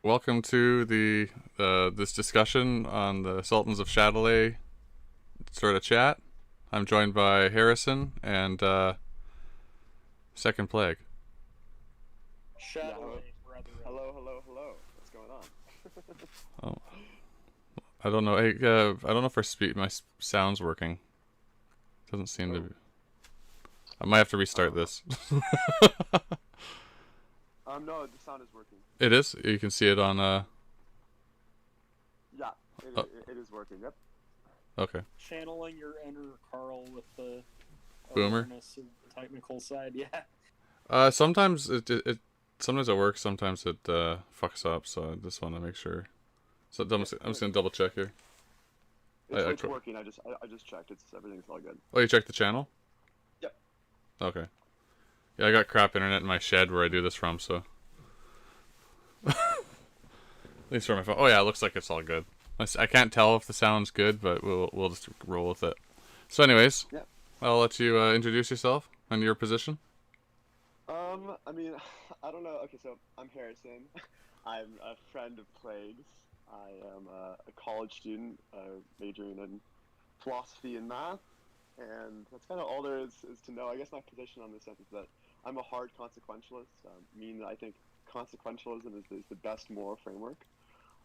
Welcome to the this discussion on the Sultans of Shadily sort of chat. I'm joined by Harrison and Second Plague. Yeah, hello, Shadily, brother. hello. What's going on? Oh, I don't know. Hey, I don't know if my sound's working. Doesn't seem to Oh, be. I might have to restart uh, this. no, the sound is working. It is. You can see it on. Yeah, it, Oh, it, it is working. Yep. okay. Channeling your inner Carl with the Boomer. awareness of the technical side. Yeah. Sometimes sometimes it works. Sometimes it fucks up. So I just want to make sure. So I'm Yeah, just gonna double check here. it's working. I just checked. Everything's all good. Oh, you checked the channel? Yep. Okay. Yeah, I got crap internet in my shed where I do this from, so at least for my phone. Oh yeah, it looks like it's all good. I can't tell if the sound's good, but we'll just roll with it. So, anyways, Yep. I'll let you introduce yourself and your position. I mean, I don't know. Okay, so I'm Harrison. I'm a friend of Plague's. I am a college student, majoring in philosophy and math, and that's kind of all there is to know. I guess my position on this sense is that I'm a hard consequentialist, meaning that I think consequentialism is the best moral framework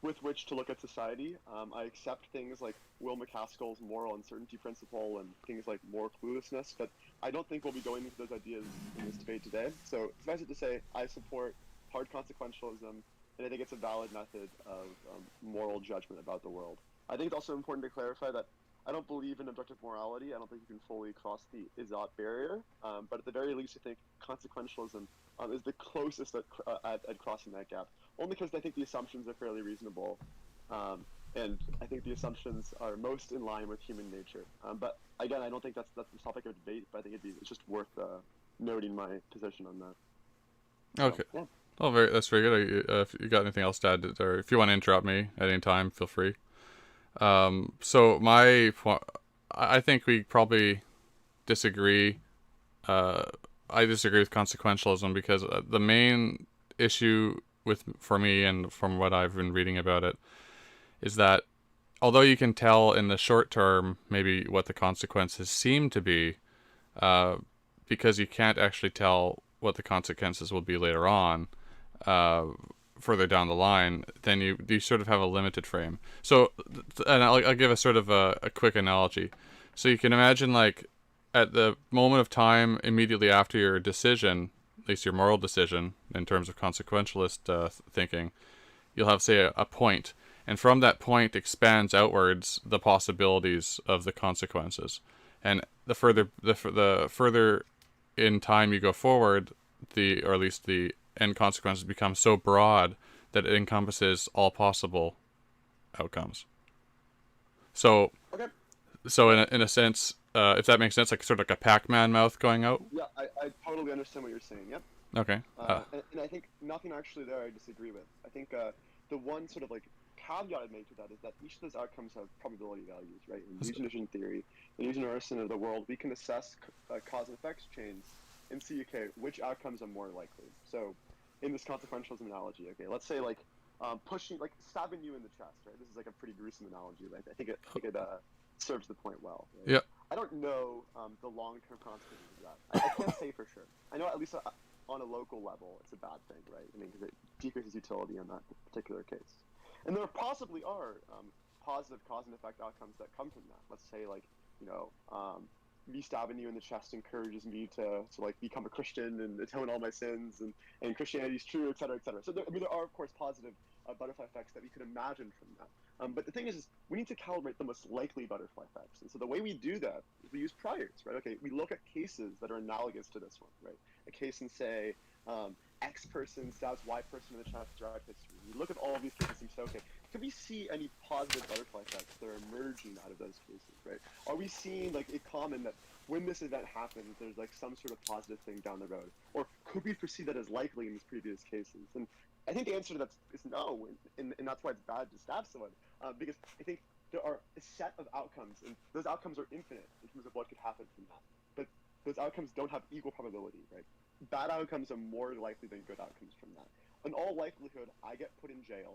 with which to look at society. I accept things like Will McCaskill's moral uncertainty principle and things like moral cluelessness, but I don't think we'll be going into those ideas in this debate today. So suffice it to say, I support hard consequentialism, and I think it's a valid method of moral judgment about the world. I think it's also important to clarify that I don't believe in objective morality. I don't think you can fully cross the Izzat barrier, but at the very least, I think consequentialism is the closest at crossing that gap. Only because I think the assumptions are fairly reasonable, and I think the assumptions are most in line with human nature. But again, I don't think that's the topic of debate. But I think it's just worth noting my position on that. So Okay. yeah. Oh, that's very good. If you got anything else to add, or if you want to interrupt me at any time, feel free. So I think we probably disagree. Uh, I disagree with consequentialism because the main issue for me and from what I've been reading about it is that although you can tell in the short term maybe what the consequences seem to be, uh, because you can't actually tell what the consequences will be later on, uh, further down the line, then you sort of have a limited frame. So, and I'll give a sort of a quick analogy. So you can imagine like at the moment of time immediately after your decision, at least your moral decision in terms of consequentialist thinking, you'll have say a point, and from that point expands outwards the possibilities of the consequences, and the further in time you go forward, or at least the end consequences become so broad that it encompasses all possible outcomes. So, Okay. so Yeah. in a sense, if that makes sense, like sort of like a Pac-Man mouth going out. Yeah. I totally understand what you're saying. Yep. Okay. And I think nothing actually there I disagree with. I think the one sort of like caveat I'd make to that is that each of those outcomes have probability values, right? In using vision theory, in using our estimate of the world, we can assess cause and effects chains and see, okay, which outcomes are more likely. So in this consequentialism analogy, okay, let's say like pushing, like stabbing you in the chest, right? This is like a pretty gruesome analogy, right? I think it serves the point well, right? Yeah. I don't know the long-term consequences of that. I can't say for sure. I know at least on a local level, it's a bad thing, right? I mean, because it decreases utility in that particular case. And there possibly are positive cause and effect outcomes that come from that. Let's say, like, you know, me stabbing you in the chest encourages me to like become a Christian and atone all my sins, and Christianity is true, et cetera, et cetera. So there are of course positive butterfly effects that we could imagine from that. But the thing is we need to calibrate the most likely butterfly effects. And so the way we do that is we use priors, right? Okay, we look at cases that are analogous to this one, right? A case in, say, X person stabs Y person in the chest throughout history. We look at all of these cases and say, okay, can we see any positive butterfly effects that are emerging out of those cases, right? Are we seeing like a common that when this event happens, there's like some sort of positive thing down the road? Or could we foresee that as likely in these previous cases? And I think the answer to that is no, and that's why it's bad to stab someone, because I think there are a set of outcomes, and those outcomes are infinite in terms of what could happen from that. But those outcomes don't have equal probability, right? Bad outcomes are more likely than good outcomes from that. in all likelihood, I get put in jail.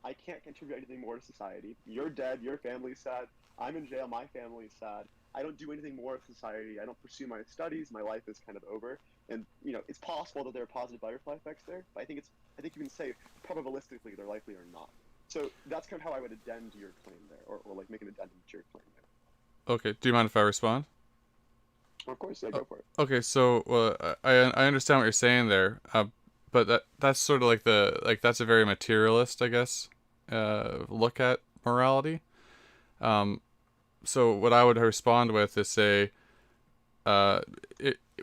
I can't contribute anything more to society. You're dead. Your family's sad. I'm in jail. My family's sad. I don't do anything more with society. I don't pursue my studies. My life is kind of over. And it's possible that there are positive butterfly effects there. But I think you can say probabilistically they're likely or not. So that's kind of how I would addend to your claim there, or like make an addendum to your claim there. Okay. Do you mind if I respond? Of course, yeah, go for it. Okay. So I understand what you're saying there. But that's sort of like that's a very materialist, I guess, look at morality. So what I would respond with is say,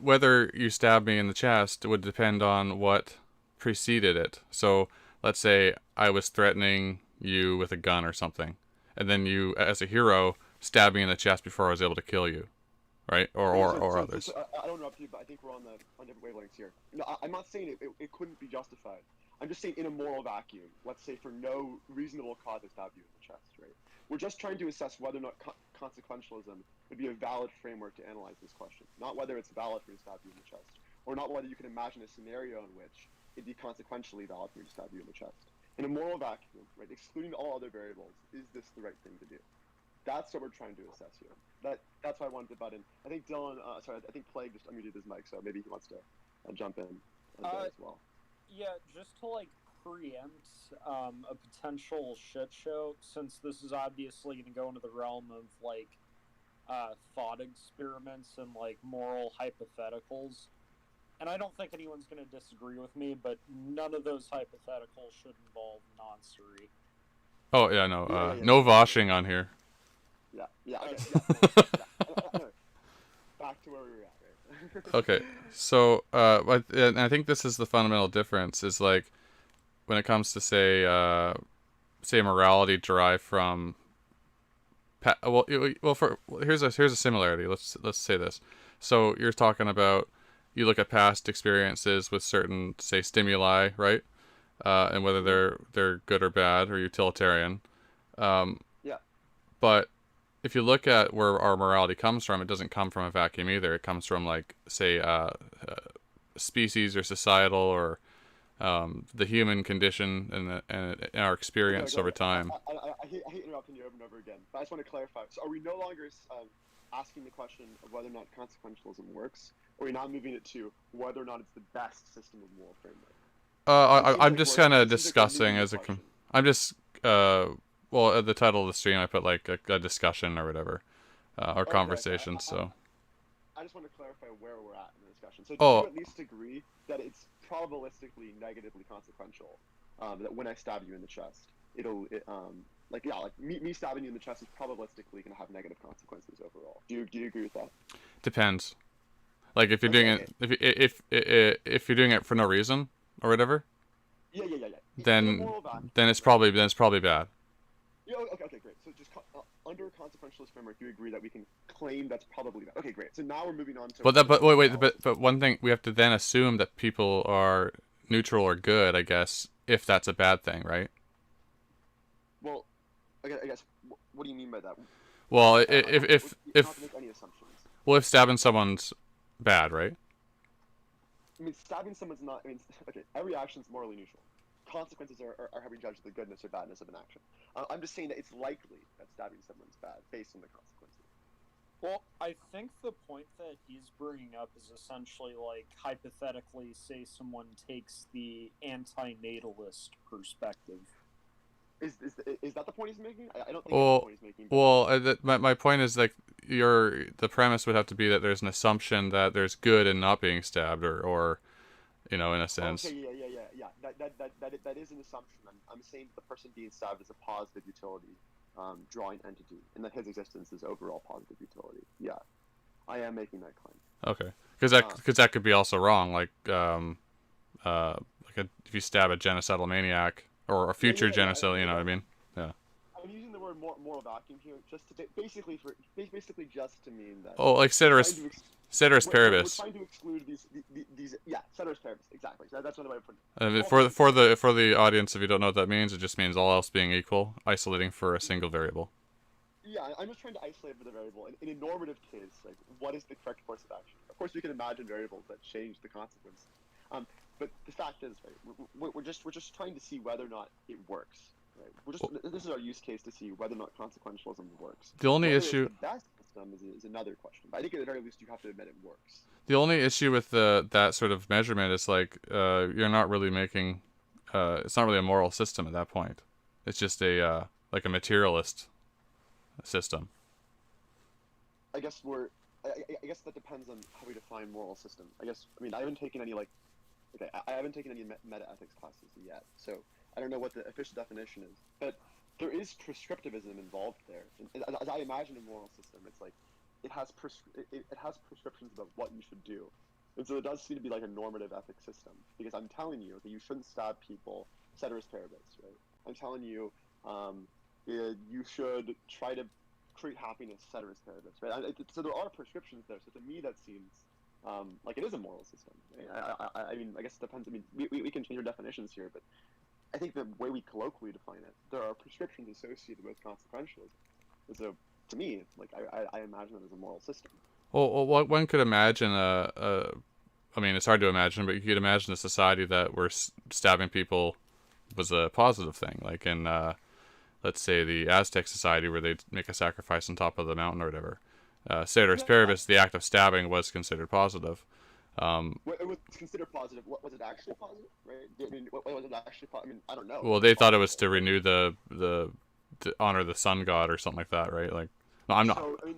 whether you stab me in the chest would depend on what preceded it. So let's say I was threatening you with a gun or something, and then you, as a hero, stab me in the chest before I was able to kill you, right? Or others. I don't interrupt you, but I think we're on different wavelengths here. No, I'm not saying it couldn't be justified. I'm just saying in a moral vacuum, let's say for no reasonable cause to stab you in the chest, right? We're just trying to assess whether or not consequentialism would be a valid framework to analyze this question. Not whether it's valid for me to stab you in the chest, or not whether you can imagine a scenario in which it'd be consequentially valid for me to stab you in the chest. In a moral vacuum, right, excluding all other variables, is this the right thing to do? That's what we're trying to assess here. That's why I wanted to butt in. I think Dylan, I think Plague just unmuted his mic, so maybe he wants to jump in as well. Yeah, just to like preempt a potential shit show, since this is obviously going to go into the realm of like thought experiments and like moral hypotheticals. And I don't think anyone's going to disagree with me, but none of those hypotheticals should involve noncery. Oh yeah, no, no voshing on here. Yeah. Okay. Back to where we were at, right? Okay, so and I think this is the fundamental difference. Is like when it comes to say morality derived from. Here's a similarity. Let's say this. So you're talking about you look at past experiences with certain say stimuli, right? And whether they're good or bad or utilitarian. Yeah. But if you look at where our morality comes from, it doesn't come from a vacuum either. It comes from like say species or societal or the human condition and our experience over time. I hate interrupting you over and over again, but I just want to clarify. So are we no longer asking the question of whether or not consequentialism works, or are we now moving it to whether or not it's the best system of moral framework? I'm just kind of discussing as I'm just well, at the title of the stream I put like a discussion or whatever, or conversation. So I just want to clarify where we're at in the discussion. So do you at least agree that it's probabilistically negatively consequential that when I stab you in the chest, me stabbing you in the chest is probabilistically going to have negative consequences overall. Do you agree with that? Depends. Like if you're doing it, if you're doing it for no reason or whatever. Yeah. Then it's probably bad. Yeah. Okay. Great. So just under a consequentialist framework, you agree that we can claim that's probably bad. Okay. Great. So now we're moving on to. But one thing we have to then assume that people are neutral or good, I guess, if that's a bad thing, right? Well, I guess. What do you mean by that? Well, you don't have to make any assumptions. Well, if stabbing someone's bad, right? I mean, stabbing someone's not. I mean, okay. Every action's morally neutral. Consequences are how we judge the goodness or badness of an action. I'm just saying that it's likely that stabbing someone's bad based on the consequences. Well, I think the point that he's bringing up is essentially like hypothetically, say someone takes the antinatalist perspective. Is that the point he's making? I don't think that's the point he's making. My point is like the premise would have to be that there's an assumption that there's good in not being stabbed or in a sense. Okay, yeah. That is an assumption. I'm saying that the person being stabbed is a positive utility, drawing entity, and that his existence is overall positive utility. Yeah, I am making that claim. Okay, because that could be also wrong. Like if you stab a genocidal maniac or a future genocidal, you know what I mean? Yeah. I'm using the word moral vacuum here, just to basically just to mean that. Oh, like ceteris paribus. We're trying to exclude these ceteris paribus, exactly. So that's another way of For putting the audience, if you don't know what that means, it just means all else being equal, isolating for a single variable. Yeah, I'm just trying to isolate for the variable. In a normative case, like what is the correct course of action? Of course, we can imagine variables that change the consequence. but the fact is, right, we're just trying to see whether or not it works. Right? This is our use case to see whether or not consequentialism works. The only Whether issue, it's the best system is another question. But I think at the very least you have to admit it works. the only issue with that sort of measurement is like you're not really making, it's not really a moral system at that point. It's just a like a materialist system. I guess I guess that depends on how we define moral system. I haven't taken any I haven't taken any meta ethics classes yet, so I don't know what the official definition is. But there is prescriptivism involved there. And as I imagine a moral system, it's like it has prescriptions about what you should do, and so it does seem to be like a normative ethics system. Because I'm telling you that you shouldn't stab people, ceteris paribus, right? I'm telling you, you should try to create happiness, ceteris paribus, right? So there are prescriptions there. So to me, that seems like it is a moral system. Right? I mean, I guess it depends. I mean, we can change our definitions here, but I think the way we colloquially define it, there are prescriptions associated with consequentialism. And so to me, like I imagine it as a moral system. Well, one could imagine I mean, it's hard to imagine, but you could imagine a society that where stabbing people was a positive thing, like in let's say the Aztec society where they'd make a sacrifice on top of the mountain or whatever. Ceteris paribus, the act of stabbing was considered positive. It was considered positive. What was it actually positive? Right? I mean, what was it actually? I mean, I don't know. Well, they thought it was to renew to honor the sun god or something like that, right? Like, no, I'm not. So, I mean,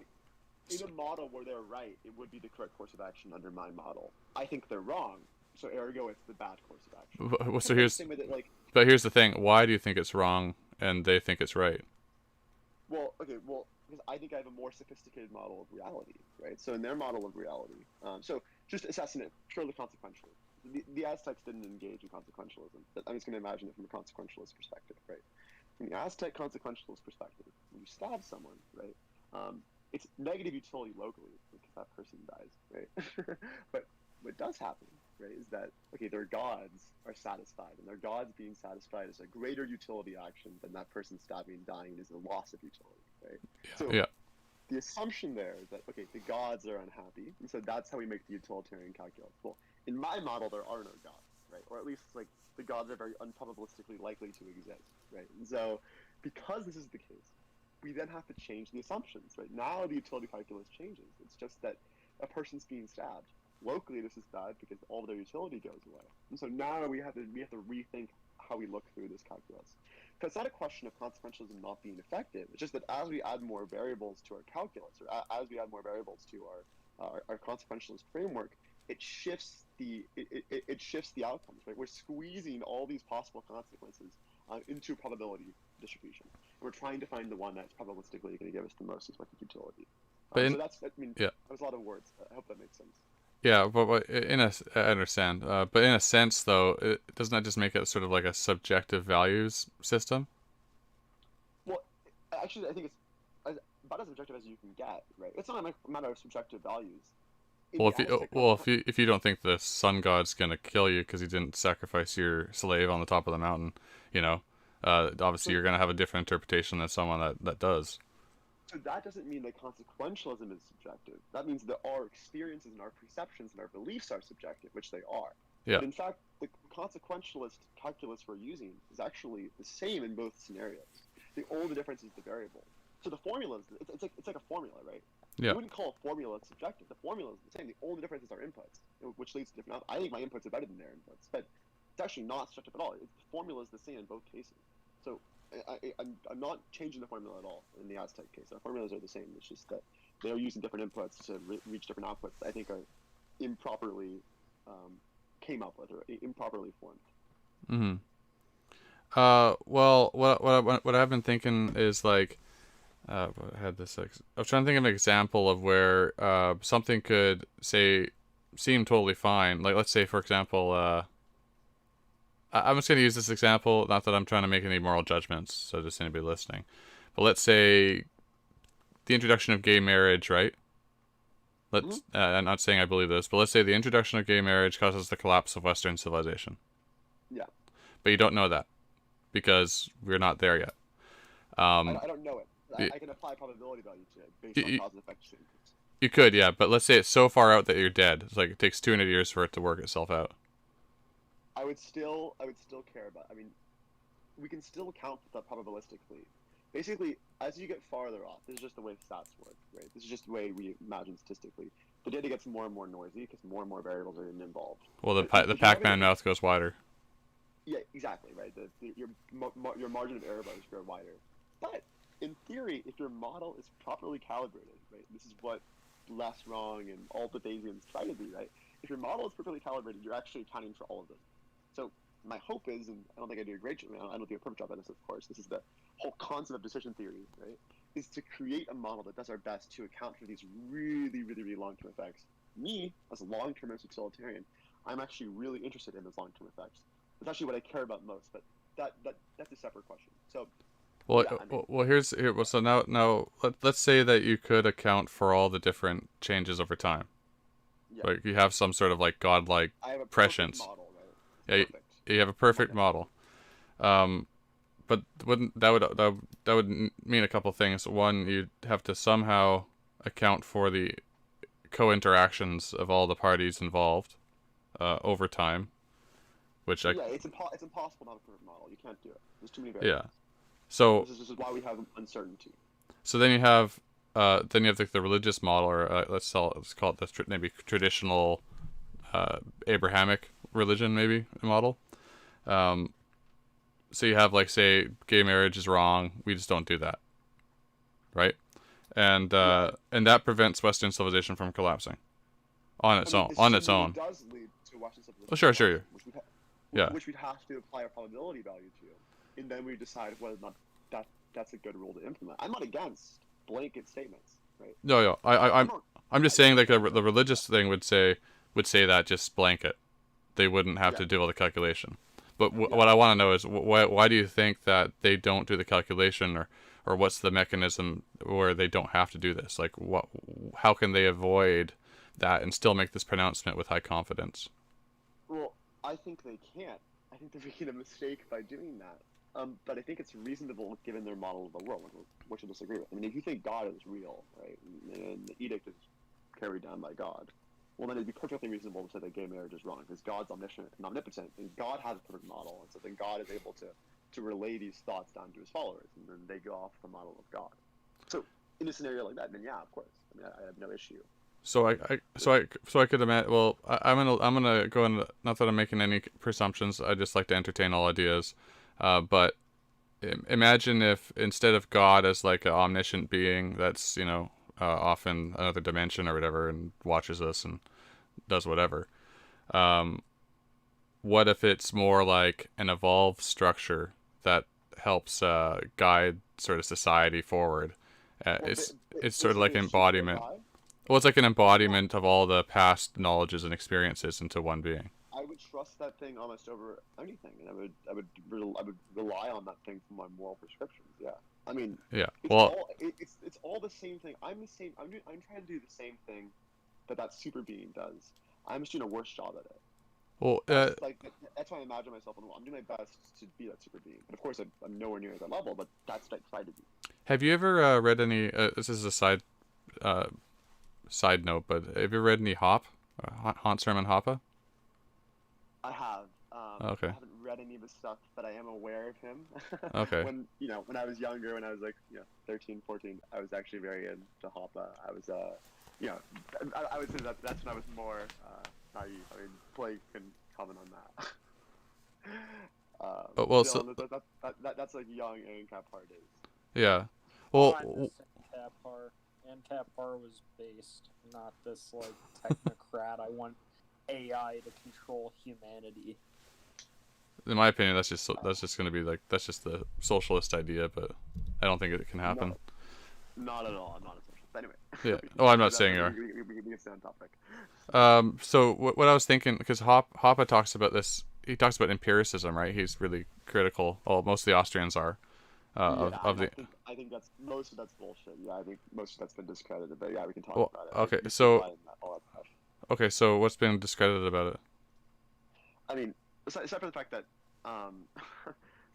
in a model where they're right, it would be the correct course of action under my model. I think they're wrong, so ergo, it's the bad course of action. Well, so but here's the thing: why do you think it's wrong, and they think it's right? Well, okay, because I think I have a more sophisticated model of reality, right? So in their model of reality, so just assessing it purely consequentially. The Aztecs didn't engage in consequentialism, but I'm just going to imagine it from a consequentialist perspective, right? From the Aztec consequentialist perspective, when you stab someone, right, it's negative utility locally because that person dies, right? But what does happen, right, is that, okay, their gods are satisfied, and their gods being satisfied is a greater utility action than that person stabbing and dying is a loss of utility, right? So the assumption there is that, okay, the gods are unhappy, and so that's how we make the utilitarian calculus. Well, in my model, there are no gods, right? Or at least, like, the gods are very unprobabilistically likely to exist, right? And so, because this is the case, we then have to change the assumptions, right? Now the utility calculus changes. It's just that a person's being stabbed. Locally, this is bad because all of their utility goes away. And so now we have to rethink how we look through this calculus. Because it's not a question of consequentialism not being effective. It's just that as we add more variables to our calculus, or as we add more variables to our consequentialist framework, it shifts the outcomes, right? We're squeezing all these possible consequences into a probability distribution. And we're trying to find the one that's probabilistically going to give us the most expected utility. So that's, I mean, that was a lot of words. I hope that makes sense. Yeah, but I understand. But in a sense, though, doesn't that just make it sort of like a subjective values system? Well, actually, I think it's about as objective as you can get, right? It's not a matter of subjective values. If you don't think the sun god's gonna kill you because he didn't sacrifice your slave on the top of the mountain, you know, obviously you're gonna have a different interpretation than someone that does. So that doesn't mean that consequentialism is subjective. That means that our experiences and our perceptions and our beliefs are subjective, which they are. Yeah. But in fact, the consequentialist calculus we're using is actually the same in both scenarios. The only difference is the variable. So the formula it's like a formula, right? Yeah. You wouldn't call a formula subjective. The formula is the same. The only difference is our inputs, which leads to different. I think my inputs are better than their inputs, but it's actually not subjective at all. The formula is the same in both cases. So I'm not changing the formula at all in the Aztec case. Our formulas are the same. It's just that they are using different inputs to reach different outputs that I think are improperly came up with or improperly formed. Mm-hmm. Well, what I've been thinking is like, I had this. I was trying to think of an example of where something could seem totally fine. Like, let's say, for example, I'm just going to use this example, not that I'm trying to make any moral judgments, so just anybody listening. But let's say the introduction of gay marriage, right? I'm not saying I believe this, but let's say the introduction of gay marriage causes the collapse of Western civilization. Yeah. But you don't know that because we're not there yet. I don't know it. I can apply probability value to it based on cause and effect statements. You could, yeah, but let's say it's so far out that you're dead. It's like it takes 200 years for it to work itself out. I would still care about. I mean, we can still account for that probabilistically. Basically, as you get farther off, this is just the way stats work, right? This is just the way we imagine statistically. The data gets more and more noisy because more and more variables are involved. Well, the But the if you have Pac-Man mouth goes wider. Yeah, exactly, right. Your margin of error bars grow wider. But in theory, if your model is properly calibrated, right, this is what less wrong and all Bayesians try to do, right? If your model is properly calibrated, you're actually accounting for all of this. So my hope is, and I don't think I do a great job, I don't do a perfect job at this, of course. This is the whole concept of decision theory, right? Is to create a model that does our best to account for these really, really, really long-term effects. Me, as a long-termist utilitarian, I'm actually really interested in those long-term effects. That's actually what I care about most, but that's a separate question. So, Well, yeah, I mean, so now let's say that you could account for all the different changes over time. yeah, Like you have some sort of like godlike I have a perfect prescience. model, right? Yeah, Perfect. you have a perfect Okay. model. But wouldn't that would mean a couple things. One, you'd have to somehow account for the co-interactions of all the parties involved over time, which Yeah, it's impossible to have a perfect model. You can't do it. There's too many yeah. variables. So This is why we have uncertainty. so then you have the religious model, or let's call it the maybe traditional Abrahamic religion, maybe model. Um, so you have like say gay marriage is wrong. We just don't do that, right? Yeah. And that prevents Western civilization from collapsing on its I mean, own. On decision its theory own. does lead to Western Oh, civilization sure, collapsing, sure. which Yeah. which we'd have to apply a probability value to, and then we decide whether or not that's a good rule to implement. I'm not against blanket statements, right? No, no. I don't. I'm just saying like the religious thing would say that just blanket. They wouldn't have Yeah, to do all the calculation. But yeah. what I want to know is why do you think that they don't do the calculation, or what's the mechanism where they don't have to do this? Like how can they avoid that and still make this pronouncement with high confidence? Well, I think they can't. I think they're making a mistake by doing that. But I think it's reasonable given their model of the world, which I disagree with. I mean, if you think God is real, right, and the edict is carried down by God, well, then it'd be perfectly reasonable to say that gay marriage is wrong, because God's omniscient and omnipotent, and God has a perfect model, and so then God is able to relay these thoughts down to his followers, and then they go off the model of God. So in a scenario like that, then yeah, of course. I mean, I have no issue. So I could imagine. Well, I'm gonna go in. Not that I'm making any presumptions. I just like to entertain all ideas. But imagine if instead of God as like an omniscient being that's off in another dimension or whatever and watches us and does whatever. Um, what if it's more like an evolved structure that helps guide sort of society forward? Well, It's sort of like basically, an a super embodiment. AI. Well, it's like an Well, embodiment of all the past knowledges and experiences into one being. I would trust that thing almost over anything, and I would rely on that thing for my moral prescriptions. Yeah, I mean, Yeah. Well, it's all the same thing. I'm the same. I'm trying to do the same thing that super being does. I'm just doing a worse job at it. well, That's why I imagine myself. I'm doing my best to be that super being. But of course, I'm nowhere near that level. But that's what I try to be. have you ever read any? This is a uh, side note, but have you read any Hop, Hans Hermann Hoppe? I have. I Okay. haven't read any of his stuff, but I am aware of him. Okay. When I was younger, when I was like 13, 14, I was actually very into Hoppe. I was I would say that's when I was more naive. I mean, Blake can comment on that. Well, Still, so that's like young ANCAP hard days. yeah. Oh, Well, I'm just Capar. And Capar was based, not this like technocrat. I want AI to control humanity. in my opinion, that's just gonna be like that's just the socialist idea, but I don't think it can happen. No, not at all. I'm not a socialist. But anyway. Yeah. Oh, I'm not saying you are. We can stay on topic. So what I was thinking, because Hoppe talks about this, he talks about empiricism, right? He's really critical. Well, most of the Austrians are Yeah, of the. I think that's most of that's bullshit. Yeah, I think most of that's been discredited. But yeah, we can talk Well, about it. okay, You so find all that stuff. okay, so what's been discredited about it? I mean, aside from the fact that,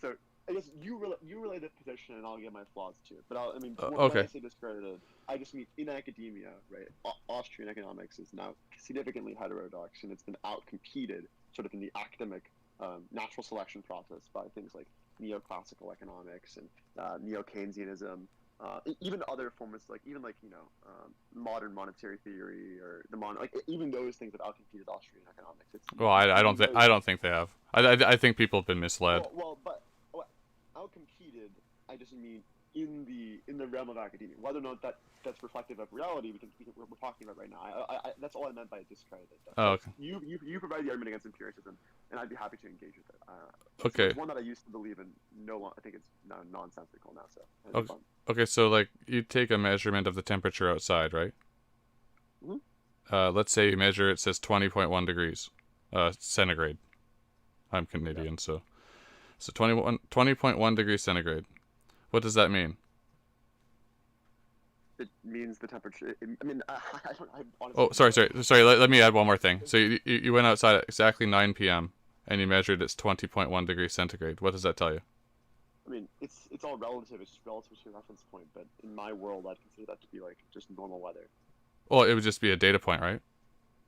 so I guess you relay the position, and I'll give my flaws too. But I mean, when I Okay. say discredited, I just mean in academia, right? Austrian economics is now significantly heterodox, and it's been outcompeted sort of in the academic natural selection process by things like neoclassical economics and neo-Keynesianism, even other forms modern monetary theory or even those things have outcompeted Austrian economics. Well, I don't think they have. I think people have been misled. Well, outcompeted. I just mean in the realm of academia. Whether or not that's reflective of reality, we're talking about right now. I that's all I meant by discredited. Oh, okay. You provide the argument against empiricism, and I'd be happy to engage with it. Okay. It's one that I used to believe in. I think it's nonsensical now. So okay. Okay, so like you take a measurement of the temperature outside, right? Mm-hmm. Let's say you measure it says 20.1 degrees, centigrade. I'm Canadian, so 20.1 degrees centigrade. What does that mean? It means the temperature. I mean, I honestly. Oh, sorry. Let me add one more thing. So you went outside at exactly 9 p.m. and you measured it's 20.1 degrees centigrade. What does that tell you? I mean, it's all relative. It's just relative to your reference point. But in my world, I'd consider that to be like just normal weather. Well, it would just be a data point, right?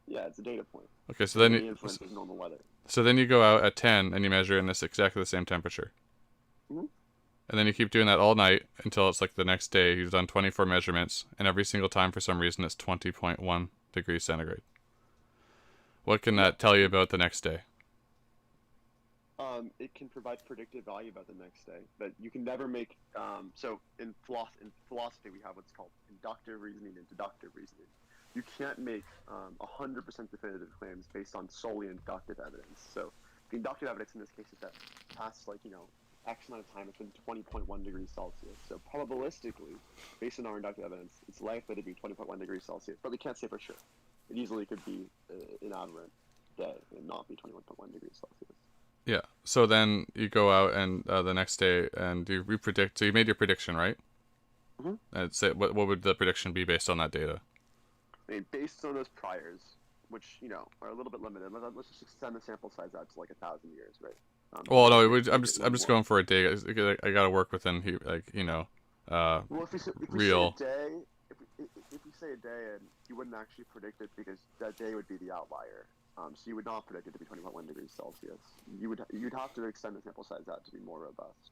Yeah, it's a data point. Okay, so then normal weather. So then you go out at 10 and you measure and it's exactly the same temperature. Mm-hmm. And then you keep doing that all night until it's like the next day. You've done 24 measurements, and every single time, for some reason, it's 20.1 degrees centigrade. What can that tell you about the next day? It can provide predictive value about the next day, but you can never make. So in philosophy, we have what's called inductive reasoning and deductive reasoning. You can't make 100% definitive claims based on solely inductive evidence. So the inductive evidence in this case is that past X amount of time, it's been 20.1 degrees Celsius. So probabilistically, based on our inductive evidence, it's likely to be 20.1 degrees Celsius, but we can't say for sure. It easily could be an aberrant day and not be 21.1 degrees Celsius. Yeah. So then you go out and the next day and you repredict. So you made your prediction, right? Mm-hmm. And say what would the prediction be based on that data? I mean, based on those priors, which are a little bit limited. Let's just extend the sample size out to like 1,000 years, right? Well, no, I'm just going for a day. I gotta work within well, if we real. say a day, if we say a day, and you wouldn't actually predict it because that day would be the outlier. So you would not predict it to be 20.1 degrees Celsius. You'd have to extend the sample size out to be more robust.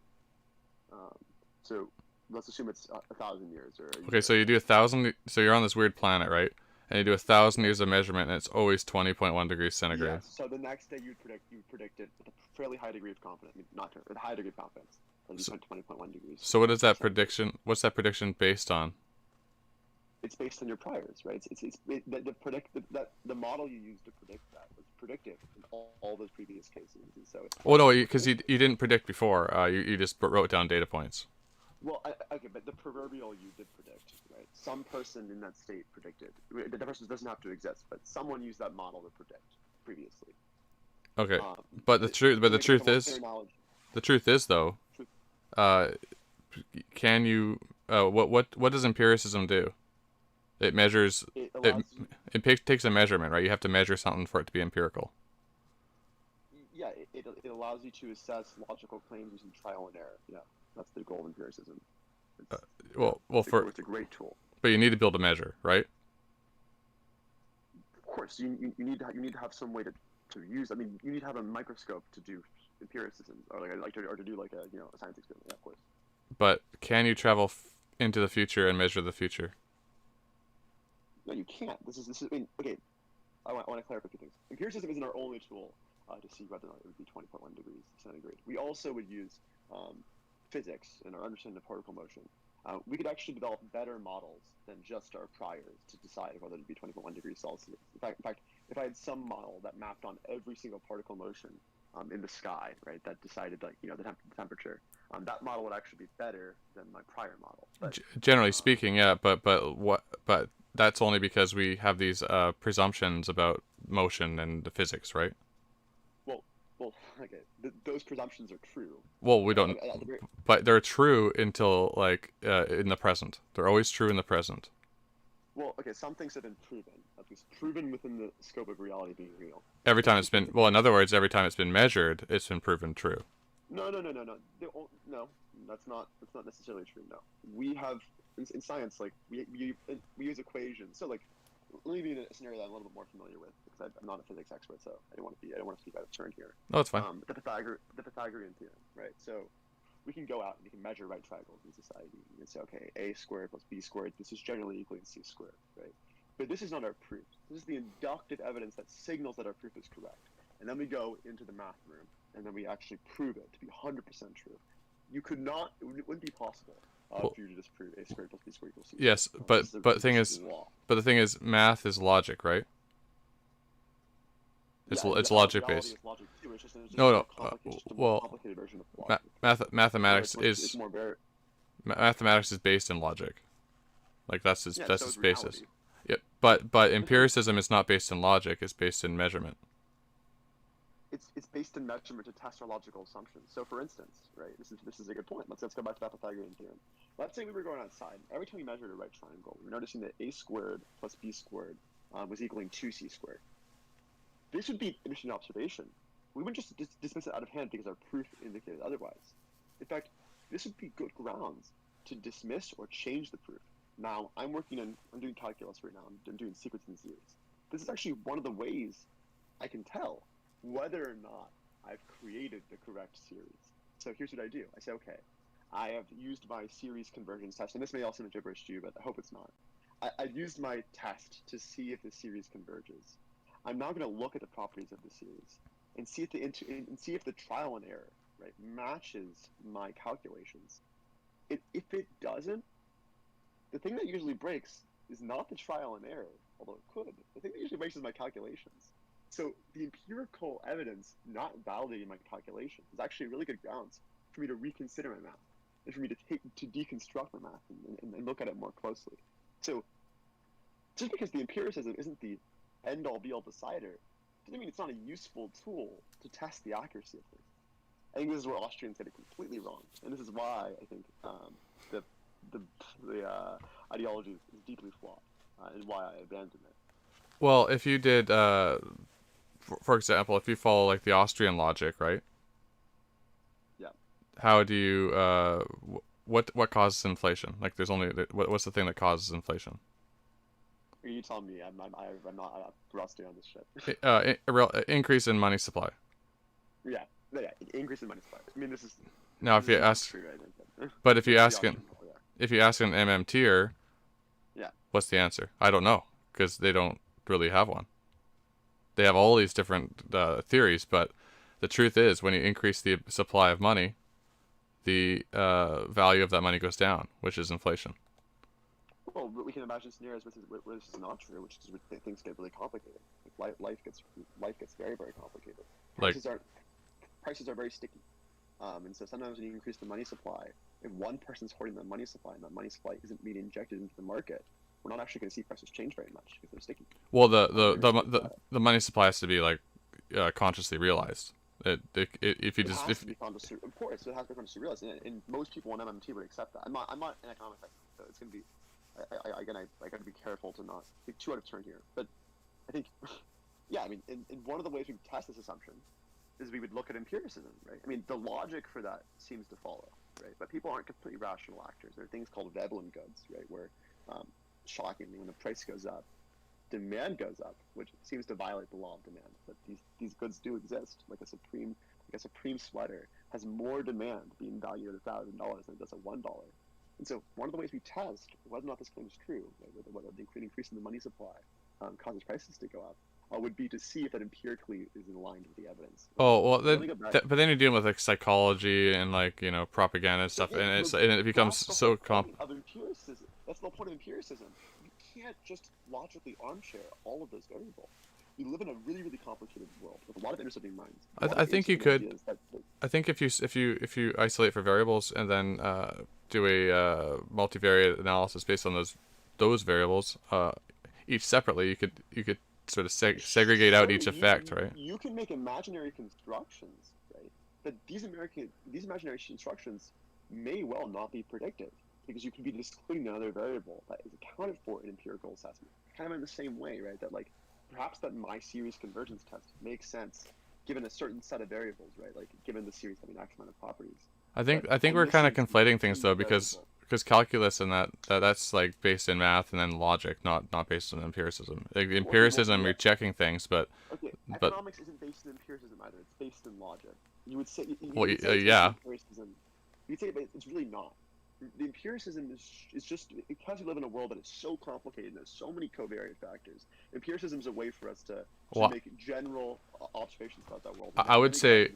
So let's assume it's 1,000 years or. Okay, so you do 1,000. So you're on this weird planet, right? And you do 1,000 years of measurement, and it's always 20.1 degrees centigrade. Yeah, so the next day you'd predict it with a fairly high degree of confidence. I mean, not with a high degree of confidence. So 20.1 degrees. So what is that prediction? What's that prediction based on? It's based on your priors, right? The model you used to predict that was predictive in all those previous cases, and so. Well, no, because you didn't predict before. You just wrote down data points. Well, okay, but the proverbial you did predict, right? Some person in that state predicted. The person doesn't have to exist, but someone used that model to predict previously. Okay, but the truth is though, can you? What does empiricism do? It measures. It takes a measurement, right? You have to measure something for it to be empirical. Yeah, it allows you to assess logical claims using trial and error. Yeah. That's the goal of empiricism. It's a great tool. But you need to be able to measure, right? Of course, you need to have some way to use. I mean, you need to have a microscope to do empiricism, or to do like a science experiment. Yeah, of course. But can you travel into the future and measure the future? No, you can't. This is. I mean, okay. I want to clarify a few things. Empiricism isn't our only tool to see whether or not it would be 20.1 degrees centigrade. We also would use physics and our understanding of particle motion. We could actually develop better models than just our priors to decide whether it would be 20.1 degrees Celsius. In fact, if I had some model that mapped on every single particle motion in the sky, right, that decided the temperature, that model would actually be better than my prior model. But, generally speaking, yeah, but that's only because we have these presumptions about motion and the physics, right? Well, okay, those presumptions are true. Well, we don't, but they're true until in the present. They're always true in the present. Well, okay, some things have been proven, at least proven within the scope of reality being real. Every time it's been, well, in other words, every time it's been measured, it's been proven true. No, that's not necessarily true. No, we have in science, like we use equations. So like, let me be in a scenario that I'm a little bit more familiar with. because I'm not a physics expert, so I don't want to speak out of turn here. No, it's fine. The Pythagorean theorem, right? So we can go out and we can measure right triangles in society. You can say, okay, a squared plus b squared, this is generally equal to c squared, right? But this is not our proof. This is the inductive evidence that signals that our proof is correct. And then we go into the math room, and then we actually prove it to be 100% true. It wouldn't be possible for you to disprove a squared plus b squared equals c. Yes, but the thing is, math is logic, right? It's logic based. No. Complicated version of logic. Mathematics is mathematics is based in logic. Like that's its basis. Yeah, but empiricism is not based in logic. It's based in measurement. It's based in measurement to test our logical assumptions. So, for instance, right, this is a good point. Let's go back to that Pythagorean theorem. Let's say we were going outside. Every time we measured a right triangle, we were noticing that a squared plus b squared was equaling 2c squared. This would be an interesting observation. We wouldn't just dismiss it out of hand because our proof indicated otherwise. In fact, this would be good grounds to dismiss or change the proof. Now, I'm doing calculus right now. I'm doing sequencing series. This is actually one of the ways I can tell whether or not I've created the correct series. So here's what I do. I say, okay, I have used my series convergence test, and this may also be gibberish to you, but I hope it's not. I've used my test to see if the series converges. I'm now going to look at the properties of the series and see if the trial and error, right, matches my calculations. If it doesn't, the thing that usually breaks is not the trial and error, although it could. The thing that usually breaks is my calculations. So the empirical evidence not validating my calculations is actually really good grounds for me to reconsider my math and for me to deconstruct my math and look at it more closely. So just because the empiricism isn't the end-all be-all decider doesn't mean it's not a useful tool to test the accuracy of things. I think this is where Austrians get it completely wrong, and this is why I think the ideology is deeply flawed, and why I abandon it. Well, if you did, for example, if you follow like the Austrian logic, right? Yeah. How do you what causes inflation? Like, there's only what's the thing that causes inflation? You tell me. I'm not rusty on this shit. Increase in money supply. Yeah, increase in money supply. I mean, this is now if you ask, but if you ask an MMTer, yeah, what's the answer? I don't know, because they don't really have one. They have all these different theories, but the truth is, when you increase the supply of money, the value of that money goes down, which is inflation. Well, we can imagine scenarios where this is not true, which is where things get really complicated. Like life gets very, very complicated. Prices are very sticky, and so sometimes when you increase the money supply, if one person's hoarding that money supply and that money supply isn't being injected into the market, we're not actually going to see prices change very much because they're sticky. Well, the money supply has to be like consciously realized. If you just of course it has to be consciously realized, and most people in MMT would accept that. I'm not an economics expert, so it's going to be. I got to be careful to not be too out of turn here. But I think, yeah, I mean, in one of the ways we test this assumption is we would look at empiricism, right? I mean, the logic for that seems to follow, right? But people aren't completely rational actors. There are things called Veblen goods, right, where shockingly, when the price goes up, demand goes up, which seems to violate the law of demand. But these goods do exist. Like a Supreme sweater has more demand being valued at $1,000 than it does at $1. And so one of the ways we test whether or not this claim is true, whether the increase in the money supply causes prices to go up, would be to see if that empirically is in line with the evidence. Oh, well, but then you're dealing with like psychology and like, propaganda and stuff, and it becomes so of empiricism. That's the whole point of empiricism. You can't just logically armchair all of those variables. We live in a really, really complicated world with a lot of intersecting minds. I think you could. I think if you isolate for variables and then do a multivariate analysis based on those variables, each separately, you could sort of segregate out each effect, right? You can make imaginary constructions, right? But these imaginary constructions may well not be predictive because you could be excluding another variable that is accounted for in empirical assessment. Kind of in the same way, right? That like perhaps that my series convergence test makes sense given a certain set of variables, right? Like given the series having X amount of properties. I think we're kind of conflating things though, because because calculus and that's like based in math and then logic, not based on empiricism. Like empiricism, you're checking things, but Okay, but economics isn't based in empiricism either. It's based in logic. You would say, well, would say it's based in yeah, empiricism. You'd say, but it's really not. The empiricism is just because we live in a world that is so complicated and there's so many covariant factors. Empiricism is a way for us to well, make general observations about that world. I would say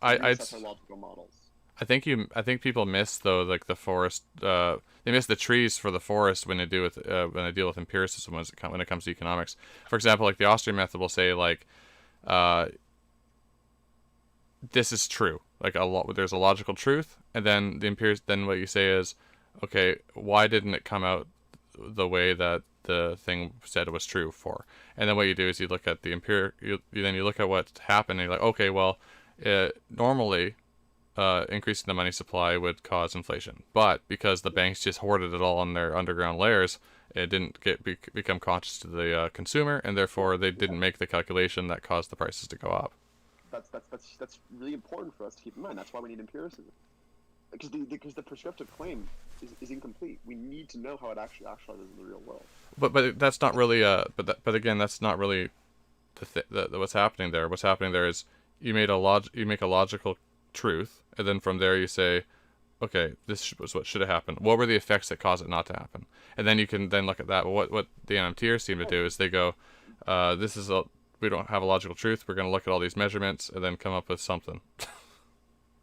I'd reassess our logical models. I think people miss though like the forest. They miss the trees for the forest when they deal with empiricism when it comes to economics. For example, like the Austrian method will say like, this is true. Like there's a logical truth, and then then what you say is, okay, why didn't it come out the way that the thing said it was true for? And then what you do is you look at the then you look at what happened, and you're like, okay, well, normally. Increasing the money supply would cause inflation, but because the banks just hoarded it all in their underground layers, it didn't become conscious to the consumer, and therefore they didn't make the calculation that caused the prices to go up. That's really important for us to keep in mind. That's why we need empiricism, because the prescriptive claim is incomplete. We need to know how it actually actualizes in the real world. But that's not really but again, that's not really what's happening there. What's happening there is you make a logical truth, and then from there you say, okay, this was what should have happened. What were the effects that caused it not to happen? And then you can then look at that. Well, what the NMTers seem to do is they go, we don't have a logical truth. We're going to look at all these measurements and then come up with something.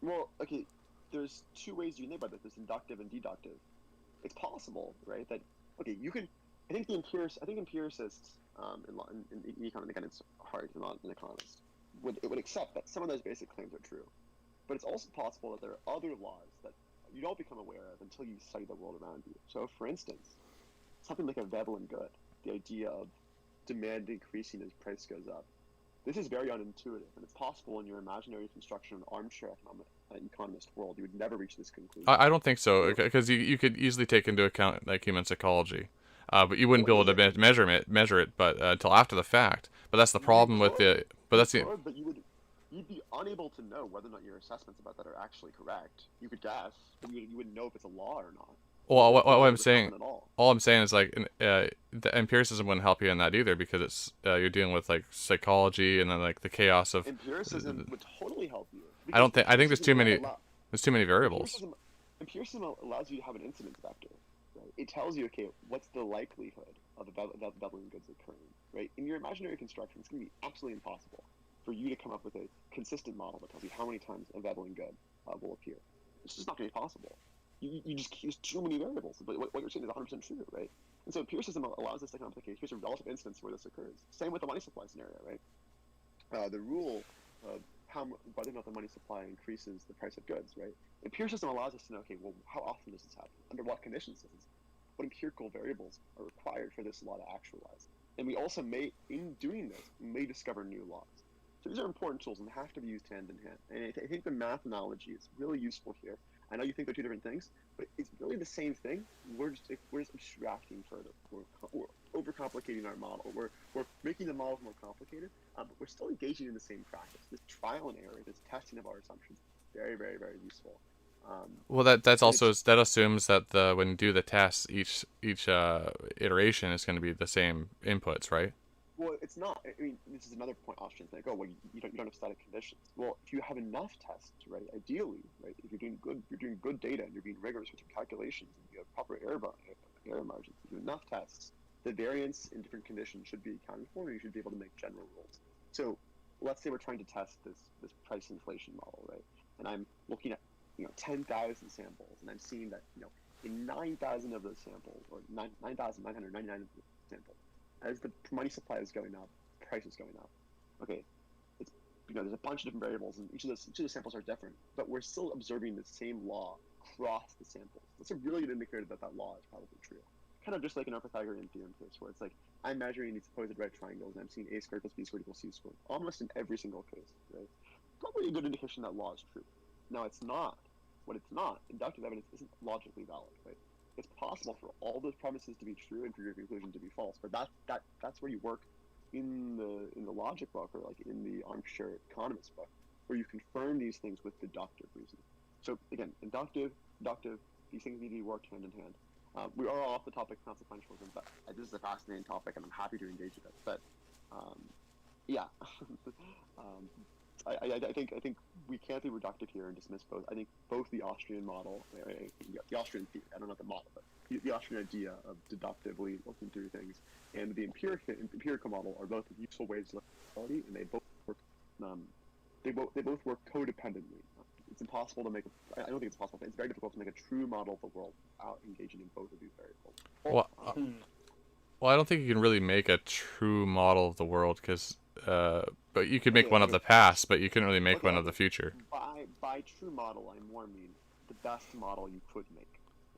Well, okay, there's two ways you can think about this. There's inductive and deductive. It's possible, right, that, okay, you can, I think empiricists in economics, again, it's hard, I'm not an economist, would accept that some of those basic claims are true. But it's also possible that there are other laws that you don't become aware of until you study the world around you. So, for instance, something like a Veblen good, the idea of demand increasing as price goes up. This is very unintuitive, and it's possible in your imaginary construction of an armchair economist world, you would never reach this conclusion. I don't think so, because you could easily take into account like human psychology, but you wouldn't be able to measure it, but until after the fact. But that's the problem with the. But that's the. But you'd be unable to know whether or not your assessments about that are actually correct. You could guess, but you wouldn't know if it's a law or not. Well, what I'm saying, all I'm saying is like the empiricism wouldn't help you in that either, because it's you're dealing with like psychology and then like the chaos of. Empiricism would totally help you. I think there's too many variables. Empiricism allows you to have an incidence vector. Right? It tells you, okay, what's the likelihood of the Veblen goods occurring? Right? In your imaginary construction, it's going to be absolutely impossible for you to come up with a consistent model that tells you how many times a Veblen good will appear. It's just not going to be possible. You just use too many variables. But what you're saying is 100% true, right? And so empiricism allows us to come up with, okay, here's a relative instance where this occurs. Same with the money supply scenario, right? The rule of whether or not the money supply increases the price of goods, right? Empiricism allows us to know, okay, well, how often does this happen? Under what conditions does this happen? What empirical variables are required for this law to actualize? And we also in doing this, may discover new laws. So these are important tools and have to be used hand in hand. And I think the math analogy is really useful here. I know you think they're two different things, but it's really the same thing. We're just abstracting further. We're overcomplicating our model. We're making the models more complicated, but we're still engaging in the same practice. This trial and error, this testing of our assumptions, very, very, very useful. Well, that assumes that when you do the tests, each iteration is going to be the same inputs, right? Well, it's not. I mean, this is another point Austrians make. Oh, well, you don't have static conditions. Well, if you have enough tests, right? Ideally, right? If you're doing good data and you're being rigorous with your calculations and you have proper error margins, if you have enough tests, the variance in different conditions should be accounted for, and you should be able to make general rules. So, let's say we're trying to test this price inflation model, right? And I'm looking at 10,000 samples, and I'm seeing that in 9,000 of those samples, or 9,999 samples, as the money supply is going up, price is going up. Okay, it's there's a bunch of different variables, and each of the samples are different, but we're still observing the same law across the samples. That's a really good indicator that law is probably true. Kind of just like in our Pythagorean Theorem case, where it's like I'm measuring these supposed right triangles, and I'm seeing a squared plus b squared equals c squared, almost in every single case, right? Probably a good indication that law is true. Now, it's not. What it's not, inductive evidence isn't logically valid, right? It's possible for all those premises to be true and for your conclusion to be false, but that's where you work in the logic book, or like in the armchair economist book, where you confirm these things with deductive reasoning. So again, inductive, these things need to be worked hand in hand. We are off the topic of consequentialism, but this is a fascinating topic, and I'm happy to engage with it. But yeah, I think we can't be reductive here and dismiss both. I think both the Austrian model, the Austrian theory, I don't know the model, but the Austrian idea of deductively looking through things, and the empirical model are both useful ways to look at reality, and they both work. They both work codependently. It's impossible to make. I don't think it's possible. It's very difficult to make a true model of the world without engaging in both of these variables. Well, I don't think you can really make a true model of the world because, but you could make one of the past, but you couldn't really make one of the future. By true model, I more mean the best model you could make.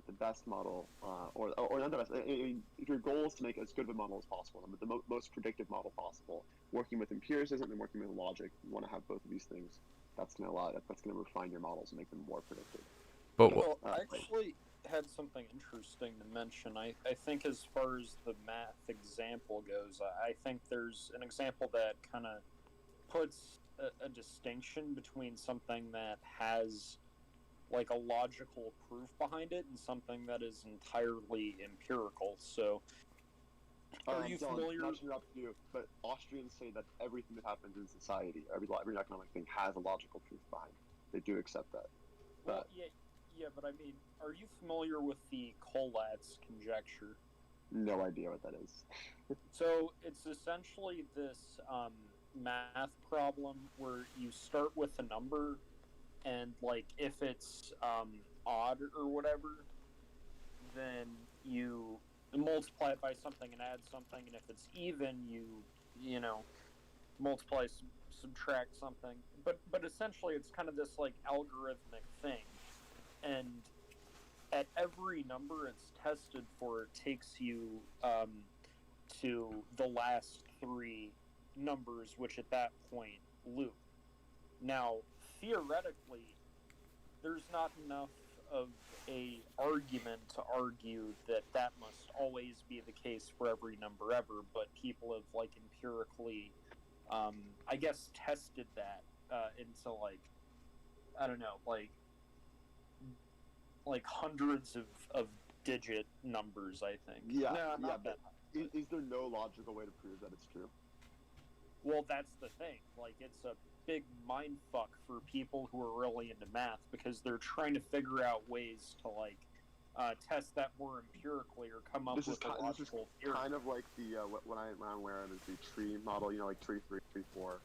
The best model, or not the best. If your goal is to make as good of a model as possible, the most predictive model possible, working with empiricism and working with logic, you want to have both of these things. That's going to refine your models and make them more predictive. But I actually had something interesting to mention. I think as far as the math example goes, I think there's an example that kind of puts a distinction between something that has like a logical proof behind it and something that is entirely empirical. So are you familiar? Not to interrupt you, but Austrians say that everything that happens in society, every economic thing, has a logical proof behind it. They do accept that. Well, yeah, but I mean, are you familiar with the Collatz conjecture? No idea what that is. So it's essentially this math problem where you start with a number, and like if it's odd or whatever, then you multiply it by something and add something, and if it's even, you know, multiply, subtract something. But essentially, it's kind of this like algorithmic thing, and at every number it's tested for, it takes you to the last three numbers, which at that point loop. Now, theoretically, there's not enough of a argument to argue that must always be the case for every number ever, but people have like empirically I guess tested that into like, I don't know, like hundreds of digit numbers, I think. Yeah, no, not but is there no logical way to prove that it's true? Well, that's the thing. Like, it's a big mind fuck for people who are really into math, because they're trying to figure out ways to like test that more empirically or come up with a logical theory. Kind of like the what I'm aware of is the tree model. You know, like tree 3, tree 4.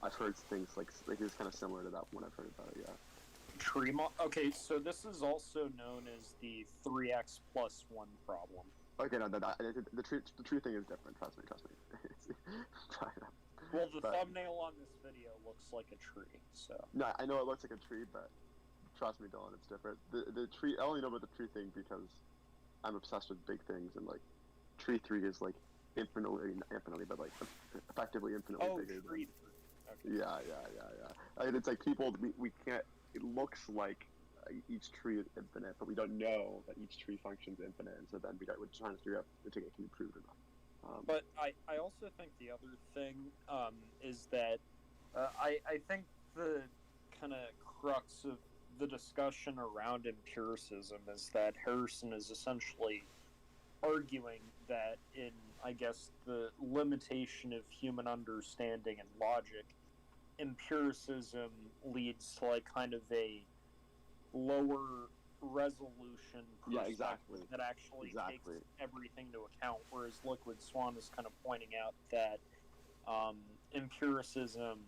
I've heard things like it's kind of similar to that one. I've heard about it. Yeah. Tree model. Okay, so this is also known as the 3x plus 1 problem. Okay, no, the tree thing is different. Trust me. Well, the thumbnail on this video looks like a tree, so. No, I know it looks like a tree, but trust me, Dylan, it's different. The tree, I only know about the tree thing because I'm obsessed with big things, and like tree 3 is like infinitely, but like effectively infinitely bigger. Tree. Okay. Yeah. I mean, it's like people, we can't. It looks like each tree is infinite, but we don't know that each tree functions infinite, and so then we're trying to figure out if it can be proved or not. But I also think the other thing is that I think the kind of crux of the discussion around empiricism is that Harrison is essentially arguing that in, I guess, the limitation of human understanding and logic, empiricism leads to like kind of a lower resolution perspective that actually takes everything into account, whereas Liquid Swan is kind of pointing out that empiricism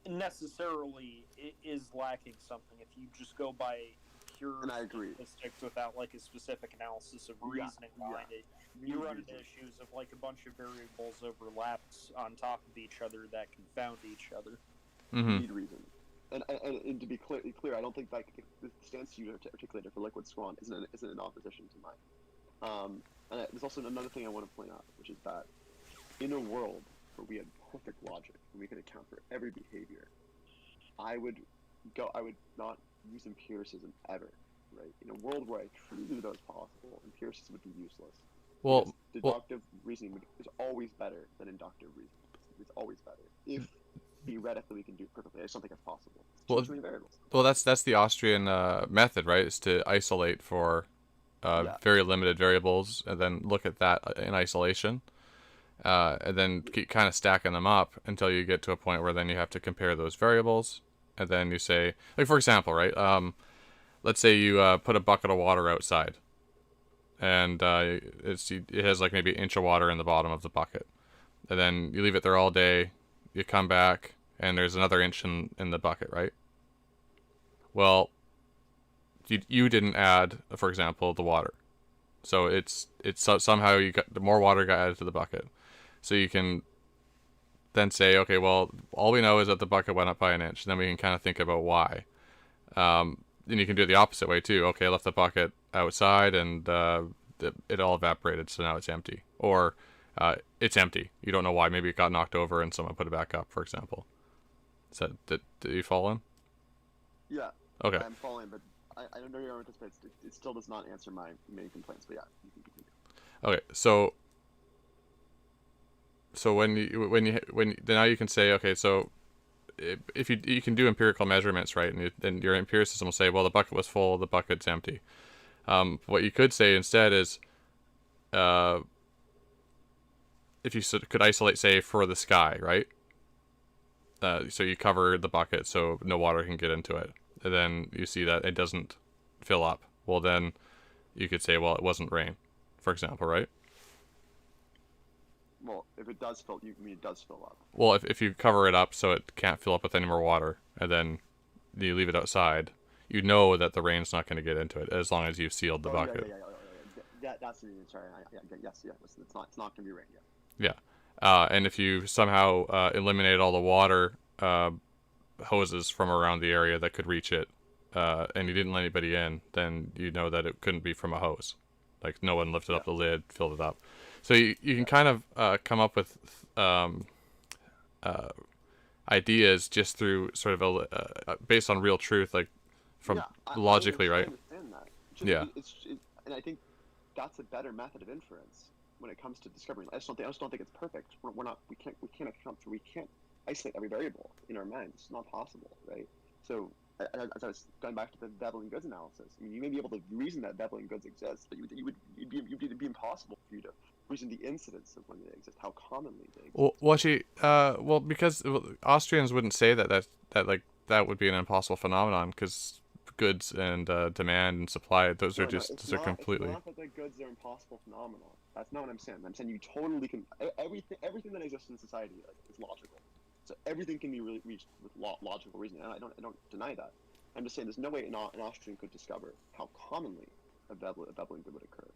necessarily is lacking something. If you just go by pure statistics without like a specific analysis of reasoning behind it, you run into issues of like a bunch of variables overlapped on top of each other that confound each other. Mm-hmm. Need reason. And to be clear, I don't think like the stance you articulated for Liquid Swan isn't in opposition to mine. And there's also another thing I want to point out, which is that in a world where we had perfect logic and we could account for every behavior, I would not use empiricism ever. Right? In a world where I truly knew that was possible, empiricism would be useless. Deductive reasoning is always better than inductive reasoning. It's always better. theoretically we can do it perfectly. I just don't think it's possible. It's Well, too many variables. well, that's the Austrian method, right? Is to isolate for Yeah. very limited variables, and then look at that in isolation, and then keep kind of stacking them up until you get to a point where then you have to compare those variables, and then you say, like for example, right? Let's say you put a bucket of water outside, and it has like maybe an inch of water in the bottom of the bucket, and then you leave it there all day. You come back, and there's another inch in the bucket, right? Well, you didn't add, for example, the water, so somehow you got the more water got added to the bucket, so you can then say, okay, well, all we know is that the bucket went up by an inch. And then we can kind of think about why. And you can do it the opposite way too. Okay, I left the bucket outside and it all evaporated, so now it's empty, or it's empty. You don't know why. Maybe it got knocked over and someone put it back up, for example. Did you follow in? Yeah. Okay. I'm following, but I don't know your argument, but it still does not answer my main complaints. But yeah, you can continue. Okay, so when now you can say, okay, so if you can do empirical measurements, right, and then your empiricism will say, well, the bucket was full, the bucket's empty. What you could say instead is, if you could isolate, say, for the sky, right? So you cover the bucket so no water can get into it, and then you see that it doesn't fill up. Well, then you could say, well, it wasn't rain, for example, right? Well, if it does fill, you mean it does fill up. Well, if you cover it up so it can't fill up with any more water, and then you leave it outside, you know that the rain's not going to get into it as long as you've sealed the bucket. Yeah, that's the reason. Sorry. Yes. It's not going to be rain. Yeah. And if you somehow eliminate all the water hoses from around the area that could reach it, and you didn't let anybody in, then you know that it couldn't be from a hose. Like, no one lifted up the lid, filled it up. So you can kind of come up with ideas just through sort of based on real truth, like from logically, right? I understand that. Yeah. And I think that's a better method of inference when it comes to discovering. I just don't think it's perfect. We can't account for, we can't isolate every variable in our minds. It's not possible, right? So as I was going back to the beveling goods analysis, I mean, you may be able to reason that beveling goods exist, but it'd be impossible for you to reason the incidence of when they exist, how commonly they exist. Because Austrians wouldn't say that would be an impossible phenomenon, because goods and demand and supply, those are completely. It's not that the goods are impossible phenomenon. That's not what I'm saying. I'm saying you totally can. Everything that exists in society is logical. So everything can be reached with logical reasoning, and I don't deny that. I'm just saying there's no way an Austrian could discover how commonly a beveling good would occur,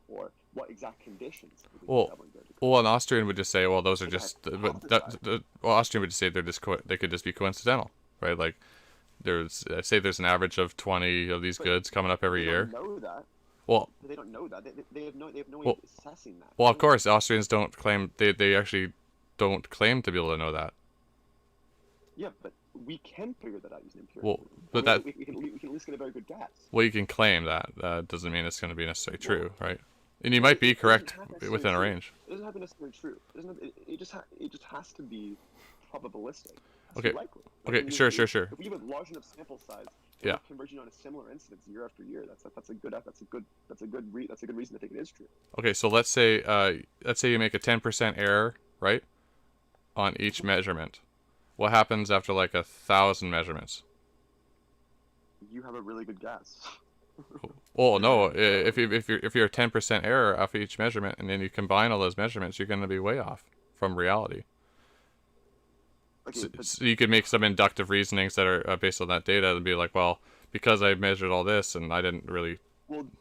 or what exact conditions would a beveling good occur. Well, an Austrian would just say, well, those are just. Austrian would just say they could just be coincidental, right? Like, there's an average of 20 of these goods coming up every year. They don't know that. Well, they don't know that. They have no way of assessing that. Well, of course, Austrians don't claim they actually don't claim to be able to know that. Yeah, but we can figure that out using empiricism. Well, but we can at least get a very good guess. Well, you can claim that. Doesn't mean it's going to be necessarily true, right? And you might be correct within a range. It doesn't have to be necessarily true. It just has to be probabilistic. Okay. Likely. Okay. Sure. If we have a large enough sample size, converging on a similar incidence year after year, that's a good reason to think it is true. Okay, so let's say you make a 10% error, right, on each measurement. What happens after like 1,000 measurements? You have a really good guess. Well, no. If you're a 10% error off each measurement, and then you combine all those measurements, you're going to be way off from reality. Okay, so you could make some inductive reasonings that are based on that data and be like, well, because I measured all this and I didn't really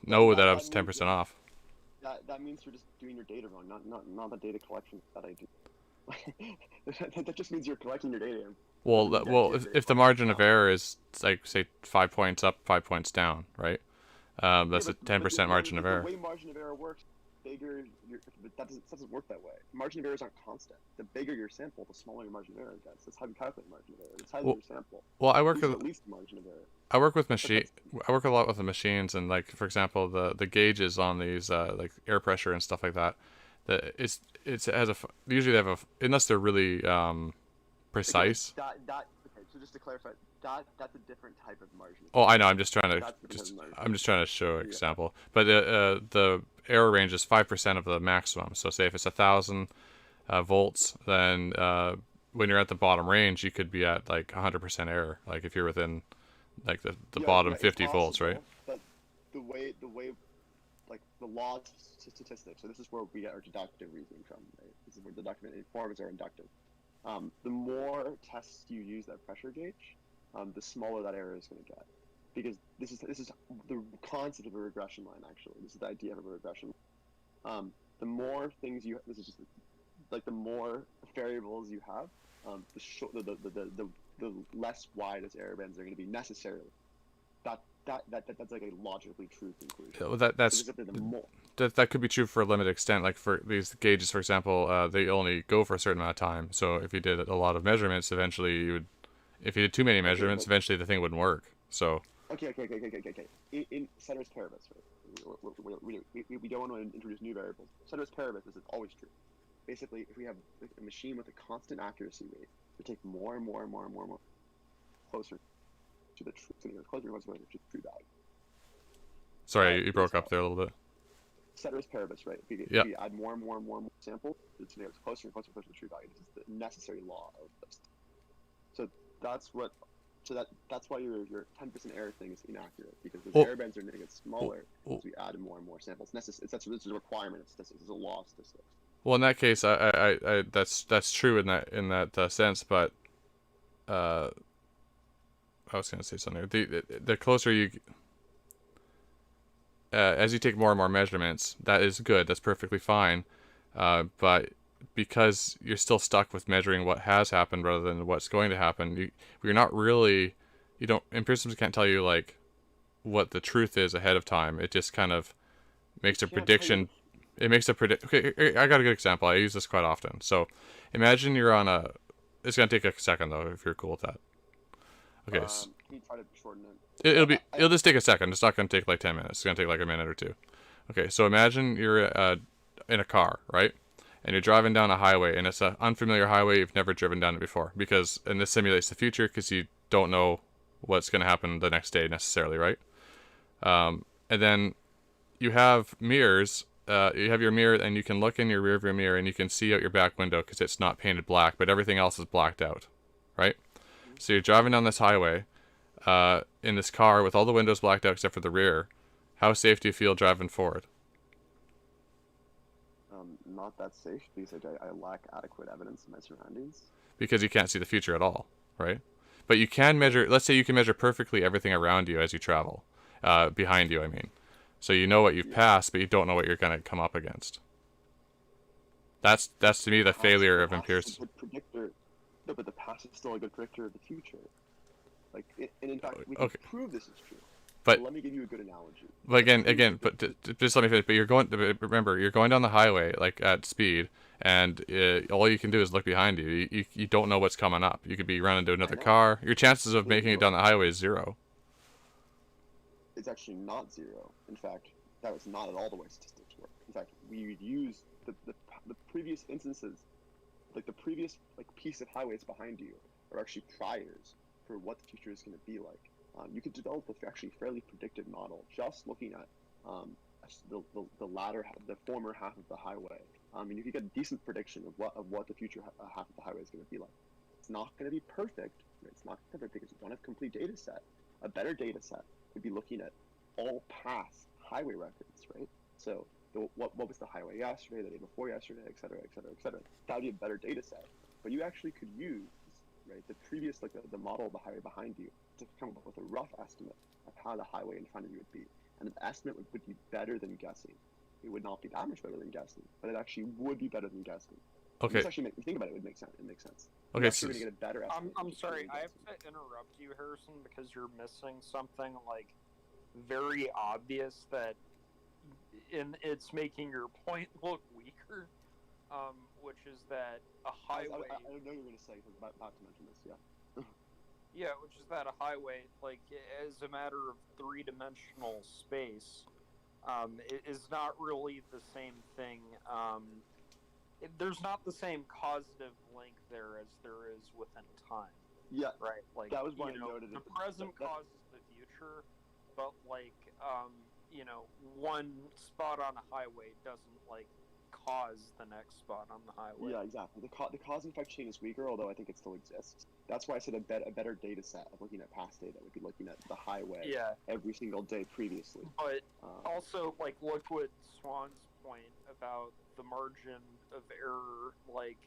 know that I was 10% off. That means you're just doing your data wrong, not the data collection that I do. That just means you're collecting your data. If the margin of error is, like, say, 5 points up, 5 points down, right? That's a 10% margin of error. The way margin of error works, that doesn't work that way. Margin of errors aren't constant. The bigger your sample, the smaller your margin of error gets. That's how you calculate margin of error. It's how your sample. Well, I work with at least margin of error. I work a lot with the machines, and, like, for example, the gauges on these like air pressure and stuff like that. Usually they have unless they're really precise. Okay, so just to clarify, that's a different type of margin. Oh, I know. I'm just trying That's to the different margin. I'm just trying to show an example. But the error range is 5% of the maximum. So say if it's 1,000 volts, then when you're at the bottom range, you could be at like 100% error. Like if you're within like the bottom 50 volts, right? But the way like the laws of statistics. So this is where we get our deductive reasoning from. Right? This is where deductive informs our inductive. The more tests you use that pressure gauge, the smaller that error is going to get, because this is the concept of a regression line. Actually, this is the idea of a regression. The more things this is just like the more variables you have, the less wide its error bands are going to be necessarily. That's like a logically true conclusion. Yeah, well, that could be true for a limited extent. Like for these gauges, for example, they only go for a certain amount of time. So if you did a lot of measurements, eventually if you did too many measurements, eventually the thing wouldn't work. So. Okay. In ceteris paribus, right? We don't want to introduce new variables. Ceteris paribus is always true. Basically, if we have a machine with a constant accuracy rate, we take more and more closer to the true value. Sorry, you broke up there a little bit. Ceteris paribus, right? If we add more and more samples, it's going to get closer and closer to the true value. This is the necessary law of this. So that's why your 10% error thing is inaccurate, because the error bands are going to get smaller as we add more and more samples. This is a requirement of statistics. It's a law of statistics. Well, in that case, I that's true in that sense, but I was going to say something. The closer you, as you take more and more measurements, that is good. That's perfectly fine, but because you're still stuck with measuring what has happened rather than what's going to happen, you're not really, empiricism can't tell you like what the truth is ahead of time. It just kind of makes a prediction. It makes a Okay, I got a good example. I use this quite often. So, imagine you're on a. It's gonna take a second though, if you're cool with that. Okay. Can you try to shorten it? It'll just take a second. It's not gonna take like 10 minutes. It's gonna take like a minute or two. Okay. So imagine you're in a car, right? And you're driving down a highway, and it's an unfamiliar highway. You've never driven down it before, and this simulates the future because you don't know what's gonna happen the next day necessarily, right? And then you have mirrors. You have your mirror, and you can look in your rearview mirror, and you can see out your back window because it's not painted black, but everything else is blacked out, right? So you're driving down this highway in this car with all the windows blacked out except for the rear. How safe do you feel driving forward? Not that safe, because I lack adequate evidence in my surroundings. Because you can't see the future at all, right? But you can measure. Let's say you can measure perfectly everything around you as you travel, behind you, I mean. So you know what you've passed, but you don't know what you're going to come up against. That's to me the failure of empiricism. No, but the past is still a good predictor of the future. Like, and in fact, we can prove this is true. But let me give you a good analogy. But again, just let me finish. But remember, you're going down the highway like at speed, and all you can do is look behind you. You don't know what's coming up. You could be running into another car. Your chances of making it down the highway is 0. It's actually not 0. In fact, that was not at all the way statistics work. In fact, we would use the previous instances, like the previous piece of highways behind you, are actually priors for what the future is going to be like. You could develop a actually fairly predictive model just looking at the former half of the highway. And you could get a decent prediction of what the future half of the highway is going to be like. It's not going to be perfect. It's not perfect because you don't have a complete data set. A better data set would be looking at all past highway records, right? So what was the highway yesterday, the day before yesterday, et cetera, et cetera, et cetera. That would be a better data set. But you actually could use, right, the previous, the model of the highway behind you to come up with a rough estimate of how the highway in front of you would be. And the estimate would be better than guessing. It would not be that much better than guessing, but it actually would be better than guessing. Okay. If you think about it, it would make sense. It makes sense. Okay, so get a better estimate. I'm sorry, I have to interrupt you, Harrison, because you're missing something very obvious that it's making your point look weaker, which is that a highway. I know you're going to say, because I'm about to mention this. Yeah. Yeah, which is that a highway, as a matter of 3-dimensional space, is not really the same thing there's not the same causative link there as there is within time. Yeah, right. Like that was why I noted the it. present causes the future, but like one spot on a highway doesn't like cause the next spot on the highway. Yeah, exactly. The cause and effect chain is weaker, although I think it still exists. That's why I said a better data set of looking at past data would be looking at the highway every single day previously. But also, like, look what Swan's point about the margin of error, like,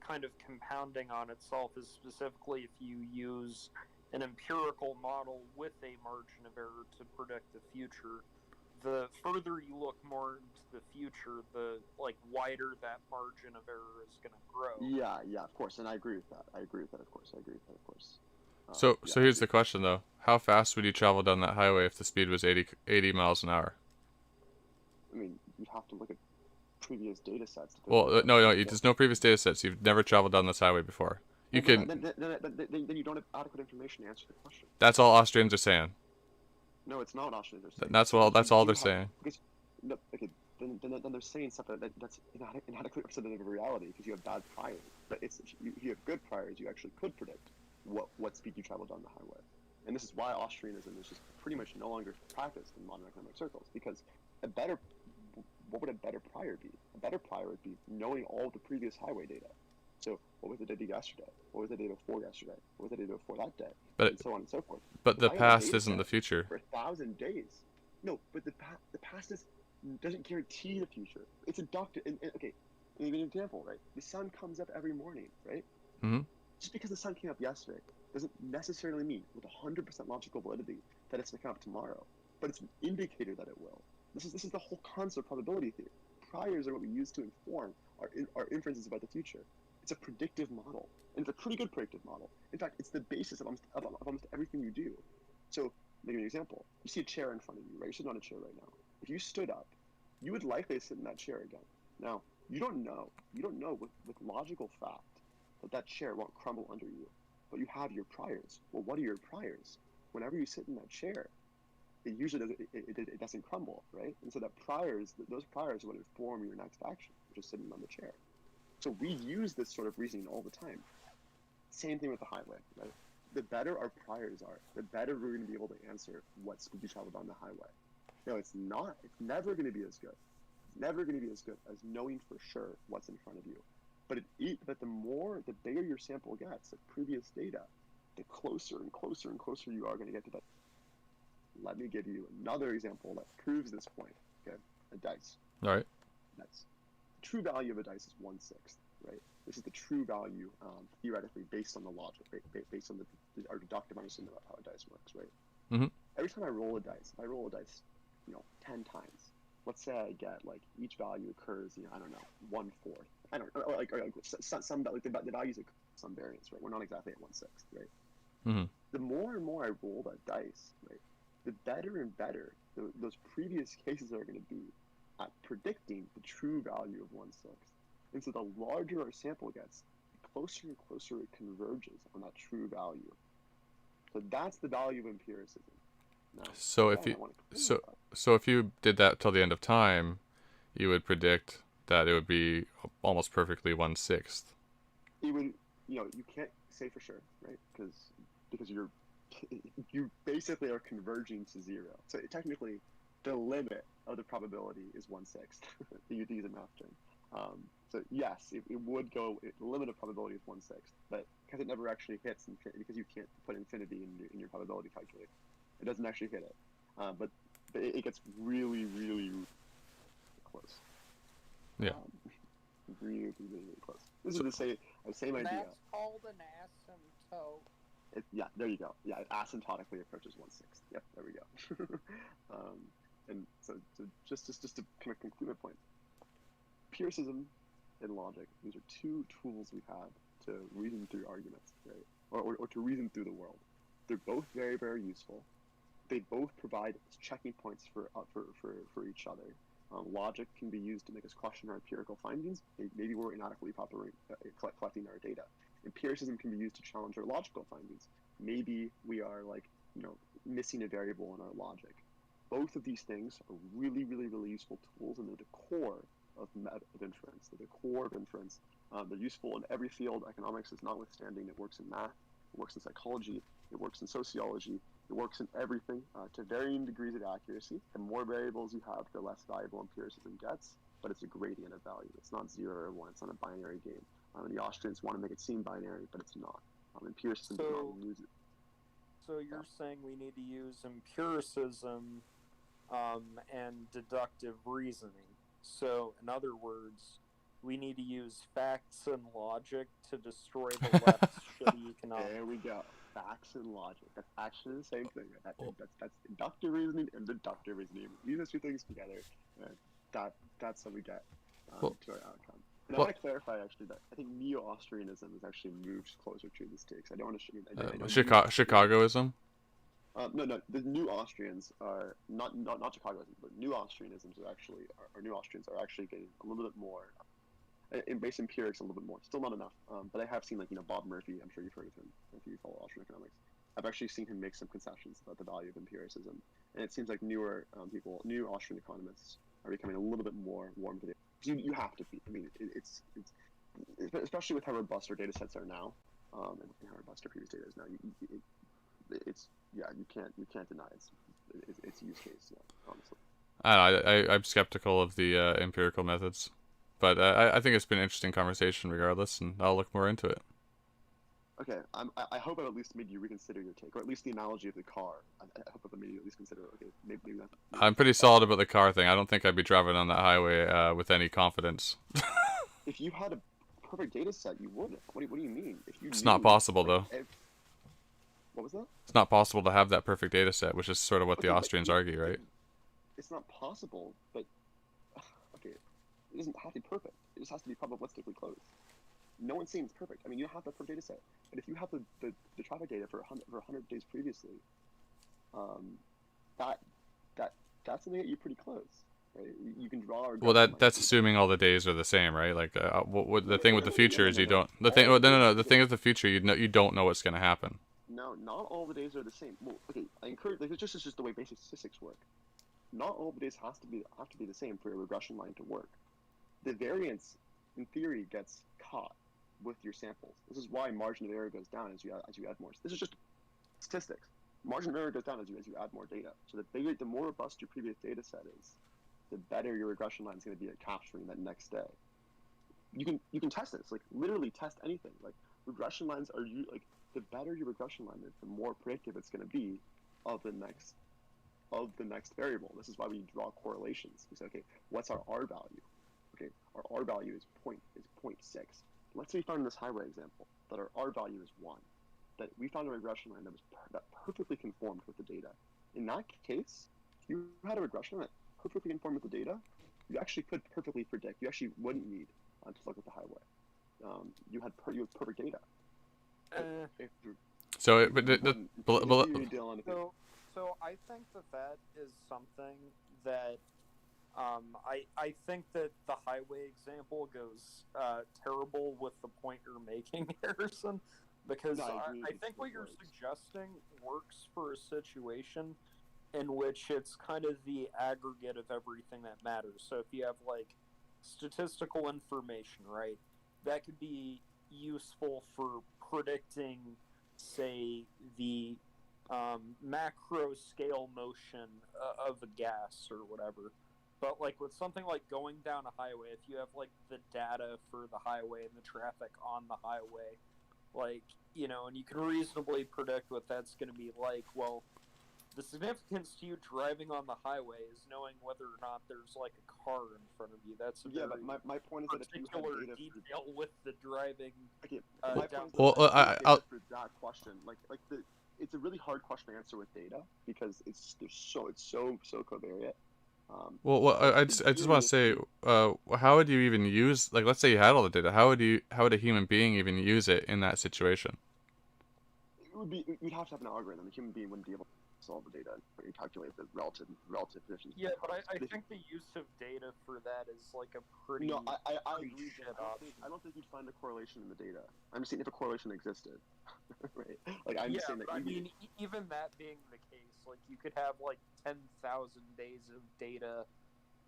kind of compounding on itself is specifically if you use an empirical model with a margin of error to predict the future. The further you look more into the future, the like wider that margin of error is going to grow. Yeah, of course, and I agree with that. Of course. So here's the question though: how fast would you travel down that highway if the speed was 80 miles an hour? I mean, you'd have to look at previous data sets. Well, no, there's no previous data sets. You've never traveled down this highway before. You can. Then you don't have adequate information to answer the question. That's all Austrians are saying. No, it's not what Austrians are saying. That's all they're saying. Then they're saying stuff that's inadequately representative of reality because you have bad priors. But if you have good priors, you actually could predict what speed you travel down the highway. And this is why Austrianism is just pretty much no longer practiced in modern economic circles, because what would a better prior be? A better prior would be knowing all the previous highway data. So what was the data yesterday? What was the data before yesterday? What was the data before that day? And so on and so forth. But the past isn't the future. For 1,000 days. No, but the past doesn't guarantee the future. It's inductive. Okay, I'll give you an example, right? The sun comes up every morning, right? Mm-hmm. Just because the sun came up yesterday doesn't necessarily mean with 100% logical validity that it's going to come up tomorrow. But it's an indicator that it will. This is the whole concept of probability theory. Priors are what we use to inform our inferences about the future. It's a predictive model, and it's a pretty good predictive model. In fact, it's the basis of almost everything you do. So, I'll give you an example. You see a chair in front of you, right? You're sitting on a chair right now. If you stood up, you would likely sit in that chair again. Now, you don't know with logical fact that chair won't crumble under you, but you have your priors. Well, what are your priors? Whenever you sit in that chair, it usually doesn't crumble, right? And so those priors would inform your next action, which is sitting on the chair. So we use this sort of reasoning all the time. Same thing with the highway, right? The better our priors are, the better we're going to be able to answer what speed you travel down the highway. No, it's never going to be as good. It's never going to be as good as knowing for sure what's in front of you. But the bigger your sample gets of previous data, the closer and closer and closer you are going to get to that. Let me give you another example that proves this point. Okay, a dice. All right. Dice. The true value of a dice is 1/6, right? This is the true value, theoretically, based on the logic, based on our deductive understanding about how a dice works, right? Mm-hmm. Every time I roll a dice, 10 times. Let's say I get each value occurs, I don't know, 1/4. I don't know, the values occur some variance, right? We're not exactly at 1/6, right? Mm-hmm. The more and more I roll that dice, right, the better and better those previous cases are going to be at predicting the true value of 1/6. And so the larger our sample gets, the closer and closer it converges on that true value. So that's the value of empiricism. Now, so if you did that till the end of time, you would predict that it would be almost perfectly 1/6. It would, you can't say for sure, right? Because you basically are converging to 0. So technically, the limit of the probability is 1/6. You use a math term. So yes, it would go. The limit of probability is 1/6, but because it never actually hits, because you can't put infinity in your probability calculator, it doesn't actually hit it. But it gets really, really close. Yeah. Really, really close. This is the same idea. That's called an asymptote. Yeah, there you go. Yeah, it asymptotically approaches 1/6. Yep, there we go. And so just to kind of conclude my point, empiricism and logic, these are two tools we have to reason through arguments, right? Or to reason through the world. They're both very, very useful. They both provide checking points for each other. Logic can be used to make us question our empirical findings. Maybe we're inadequately collecting our data. Empiricism can be used to challenge our logical findings. Maybe we are missing a variable in our logic. Both of these things are really, really, really useful tools, and they're the core of inference. They're the core of inference. They're useful in every field. Economics is notwithstanding. It works in math. It works in psychology. It works in sociology. It works in everything to varying degrees of accuracy. The more variables you have, the less valuable empiricism gets. But it's a gradient of value. It's not 0 or 1. It's not a binary game. The Austrians want to make it seem binary, but it's not. Empiricism does not lose it. So you're saying we need to use empiricism and deductive reasoning. So, in other words, we need to use facts and logic to destroy the left's shitty economics. There we go. Facts and logic. That's actually the same thing. That's inductive reasoning and deductive reasoning. Use those two things together. That's how we get to our outcome. And I want to clarify, actually, that I think neo-Austrianism has actually moved closer to this take. I don't want to... Chicagoism? No, the new Austrians are not Chicagoism, but new Austrianisms are actually, or new Austrians are actually getting a little bit more, embrace empirics a little bit more. Still not enough, but I have seen, like, Bob Murphy. I'm sure you've heard of him if you follow Austrian economics. I've actually seen him make some concessions about the value of empiricism, and it seems like newer people, new Austrian economists, are becoming a little bit more warm to it. You have to be. I mean, it's especially with how robust our data sets are now, and how robust our previous data is now. You can't deny its use case. Yeah, honestly. I'm skeptical of the empirical methods, but I think it's been an interesting conversation regardless, and I'll look more into it. Okay, I hope I've at least made you reconsider your take, or at least the analogy of the car. I hope I've made you at least consider. Okay, maybe that's. I'm pretty solid about the car thing. I don't think I'd be driving on that highway with any confidence. If you had a perfect data set, you wouldn't. What do you mean? It's not possible, though. What was that? It's not possible to have that perfect data set, which is sort of what the Austrians argue, right? It's not possible, but okay, it doesn't have to be perfect. It just has to be probabilistically close. No one's saying it's perfect. I mean, you have that perfect data set, but if you have the traffic data for 100 days previously, that's gonna get you pretty close, right? You can draw. Well, that's assuming all the days are the same, right? Like, what the thing with the future is you don't. The thing, no. The thing with the future, you don't know what's gonna happen. No, not all the days are the same. Well, okay, I encourage, like, it's just the way basic statistics work. Not all the days have to be the same for your regression line to work. The variance, in theory, gets caught with your samples. This is why margin of error goes down as you add more. This is just statistics. Margin of error goes down as you add more data. So the more robust your previous data set is, the better your regression line is going to be at capturing that next day. You can test this, like, literally test anything. Like, regression lines are the better your regression line is, the more predictive it's going to be of the next variable. This is why we draw correlations. We say, okay, what's our R value? Okay, our R value is 0.6. Let's say we found in this highway example that our R value is 1. That we found a regression line that perfectly conformed with the data. In that case, if you had a regression line that perfectly conformed with the data, you actually could perfectly predict. You actually wouldn't need to look at the highway. You had perfect data. So I think that is something that I think that the highway example goes terrible with the point you're making, Harrison, because I think what you're suggesting works for a situation in which it's kind of the aggregate of everything that matters. So if you have, like, statistical information, right, that could be useful for predicting, say, the macro scale motion of a gas or whatever. But, like, with something like going down a highway, if you have, like, the data for the highway and the traffic on the highway, like, you know, and you can reasonably predict what that's going to be like, well, the significance to you driving on the highway is knowing whether or not there's, like, a car in front of you. That's a but my point is that if you have data detail with the driving. Okay, my down point is I'll for that question, it's a really hard question to answer with data because it's so covariate. I just want to say, how would you even use, like, let's say you had all the data, how would a human being even use it in that situation? You'd have to have an algorithm. A human being wouldn't be able to solve the data and calculate the relative positions. Yeah, but I think the use of data for that is, like, a pretty. No, I agree. Option. I don't think you'd find a correlation in the data. I'm just saying if a correlation existed, right? Like, I'm just saying that. I mean, even that being the case, like, you could have, like, 10,000 days of data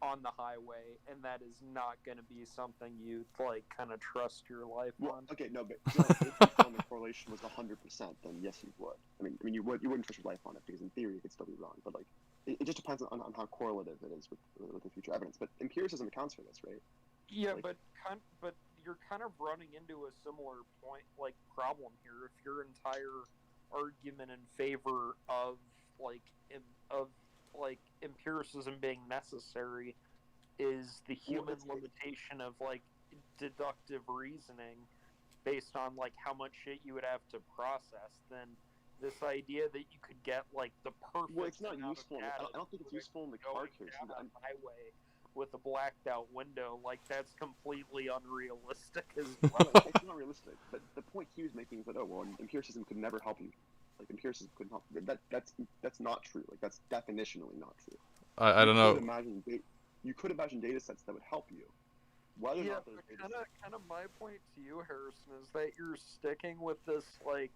on the highway, and that is not going to be something you like kind of trust your life on. Okay, no, but Dylan, if you found the correlation was 100%, then yes, you would. I mean, you wouldn't trust your life on it because in theory it could still be wrong. But like, it just depends on how correlative it is with the future evidence. But empiricism accounts for this, right? Yeah, Like, but you're kind of running into a similar problem here. If your entire argument in favor of empiricism being necessary is the human limitation of like deductive reasoning based on like how much shit you would have to process, then this idea that you could get like the perfect it's not useful. I don't think it's useful in the car case. On a highway with a blacked out window, like that's completely unrealistic as well. It's not realistic. But the point he was making is that empiricism could never help you. Like empiricism couldn't help you. That's not true. Like that's definitionally not true. I don't know. You could imagine data sets that would help you. Whether or not those kind of my point to you, Harrison, is that you're sticking with this like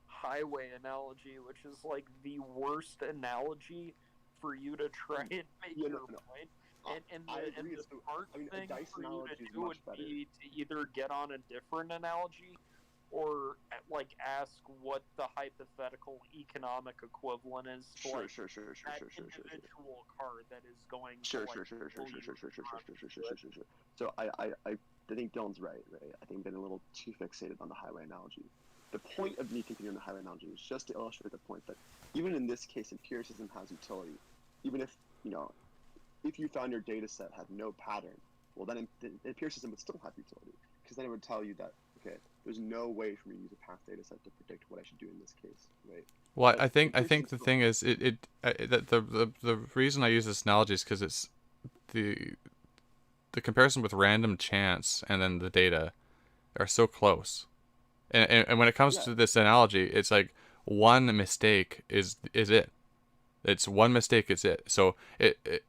highway analogy, which is like the worst analogy for you to try and make your point. And the smart thing for you to do would be to either get on a different analogy or like ask what the hypothetical economic equivalent is for individual car that is going sure. So I think Dylan's right. I think I'm getting a little too fixated on the highway analogy. The point of me continuing the highway analogy is just to illustrate the point that even in this case, empiricism has utility. Even if you found your data set had no pattern, well then empiricism would still have utility, because then it would tell you that there's no way for me to use a past data set to predict what I should do in this case, right? Well, I think the thing is the reason I use this analogy is because it's the comparison with random chance and then the data are so close, and when it comes to this analogy, it's like one mistake is it. It's one mistake is it. So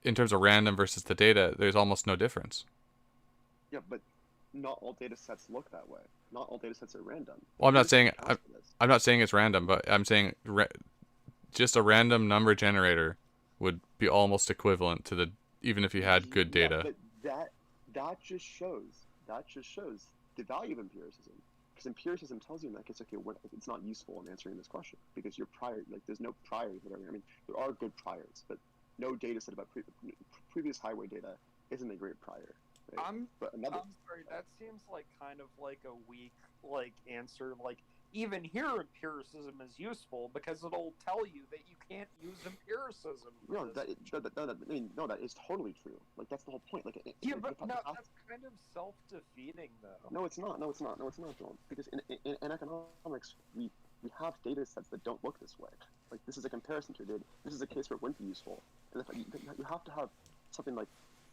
in terms of random versus the data, there's almost no difference. Yeah, but not all data sets look that way. Not all data sets are random. Well, I'm not saying it's random, but I'm saying just a random number generator would be almost equivalent to even if you had good data. But that just shows the value of empiricism, because empiricism tells you in that case, it's not useful in answering this question because there's no priors. Whatever. I mean, there are good priors, but no data set about previous highway data isn't a great prior. Right? I'm sorry, that seems like kind of like a weak answer. Like even here, empiricism is useful because it'll tell you that you can't use empiricism. That is totally true. Like that's the whole point. Like that's kind of self-defeating though. No, it's not, John. Because in economics, we have data sets that don't look this way. Like this is a comparison to data. This is a case where it wouldn't be useful. And you have to have something like.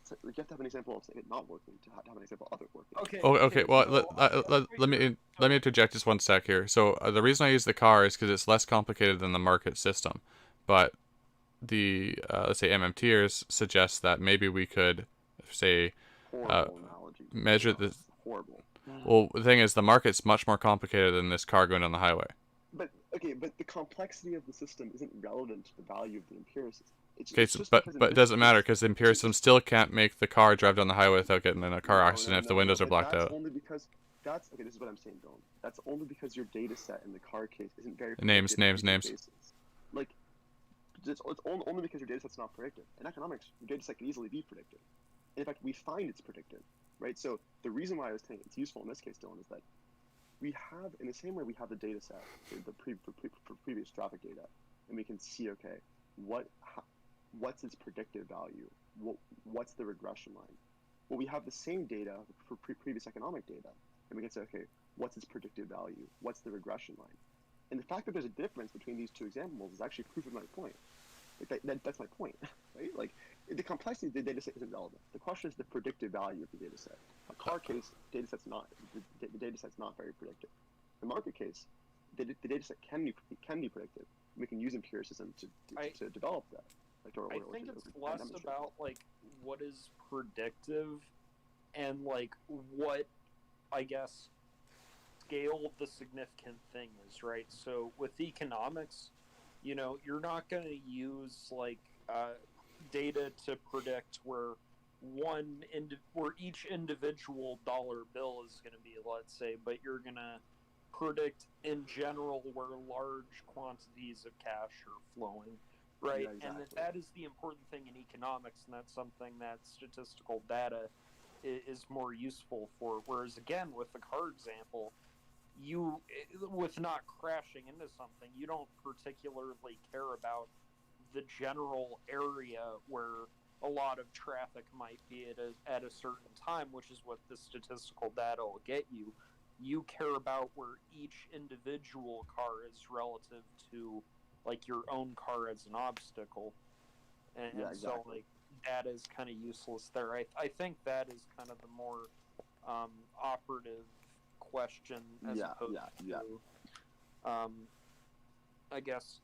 So you have to have an example of it not working to have an example of it working. Okay. Well, let me interject just one sec here. So the reason I use the car is because it's less complicated than the market system, but the let's say MMTers suggest that maybe we could say measure the. Horrible. Well, the thing is, the market's much more complicated than this car going down the highway. But the complexity of the system isn't relevant to the value of the empiricism. But it doesn't matter because empiricism still can't make the car drive down the highway without getting in a car accident if the windows are blacked out. Only because this is what I'm saying, Dylan. That's only because your data set in the car case isn't very names. Like it's only because your data set's not predictive. In economics, your data set can easily be predictive. In fact, we find it's predictive, right? So the reason why I was saying it's useful in this case, Dylan, is that we have, in the same way we have the data set for previous traffic data, and we can see what's its predictive value? What's the regression line? Well, we have the same data for previous economic data, and we can say, what's its predictive value? What's the regression line? And the fact that there's a difference between these two examples is actually proof of my point. That's my point, right? Like the complexity of the data set isn't relevant. The question is the predictive value of the data set. A car case, the data set's not very predictive. The market case, the data set can be predictive. We can use empiricism to develop that. I think it's less about what is predictive and what I guess scale the significant thing is, right? So with economics, you're not going to use data to predict where where each individual dollar bill is going to be, let's say, but you're going to predict in general where large quantities of cash are flowing, right? Yeah, exactly. And that is the important thing in economics, and that's something that statistical data is more useful for. Whereas, again, with the car example, with not crashing into something, you don't particularly care about the general area where a lot of traffic might be at a certain time, which is what the statistical data will get you. You care about where each individual car is relative to, like, your own car as an obstacle. And, Yeah, and exactly. so, like, data is kind of useless there. I think that is kind of the more operative question as opposed to, I guess,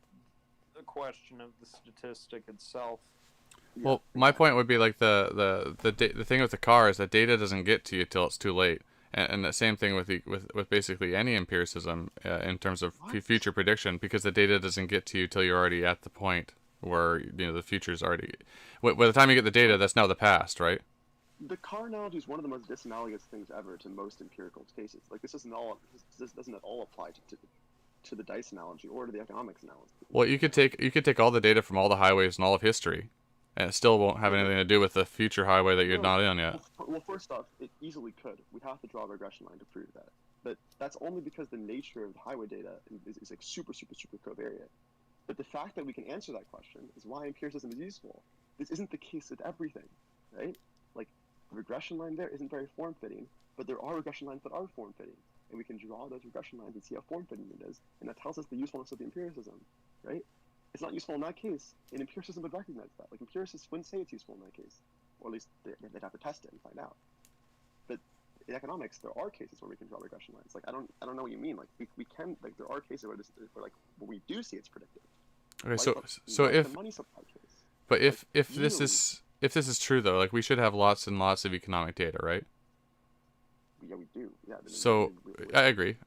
the question of the statistic itself. Well, Yeah, my exactly. point would be like the thing with the car is that data doesn't get to you till it's too late, and the same thing with basically any empiricism in terms of What? future prediction, because the data doesn't get to you till you're already at the point where the future's already. By the time you get the data, that's now the past, right? The car analogy is one of the most disanalogous things ever to most empirical cases. Like this doesn't at all apply to the dice analogy or to the economics analogy. Well, you could take all the data from all the highways and all of history, and it still won't have Yeah, but anything to do with the future highway that you're no. not in yet. Well, first off, it easily could. We have to draw a regression line to prove that. But that's only because the nature of the highway data is like super covariant. But the fact that we can answer that question is why empiricism is useful. This isn't the case with everything, right? Like the regression line there isn't very form-fitting, but there are regression lines that are form-fitting, and we can draw those regression lines and see how form-fitting it is, and that tells us the usefulness of the empiricism, right? It's not useful in that case, and empiricism would recognize that. Like empiricists wouldn't say it's useful in that case, or at least they'd have to test it and find out. But in economics, there are cases where we can draw regression lines. Like I don't know what you mean. Like we can, like there are cases where like where we do see it's predictive. Okay, Like so like the if money supply case. but Like if this is true though, like we should have lots and lots of economic data, right? yeah, we do. Yeah, So I agree.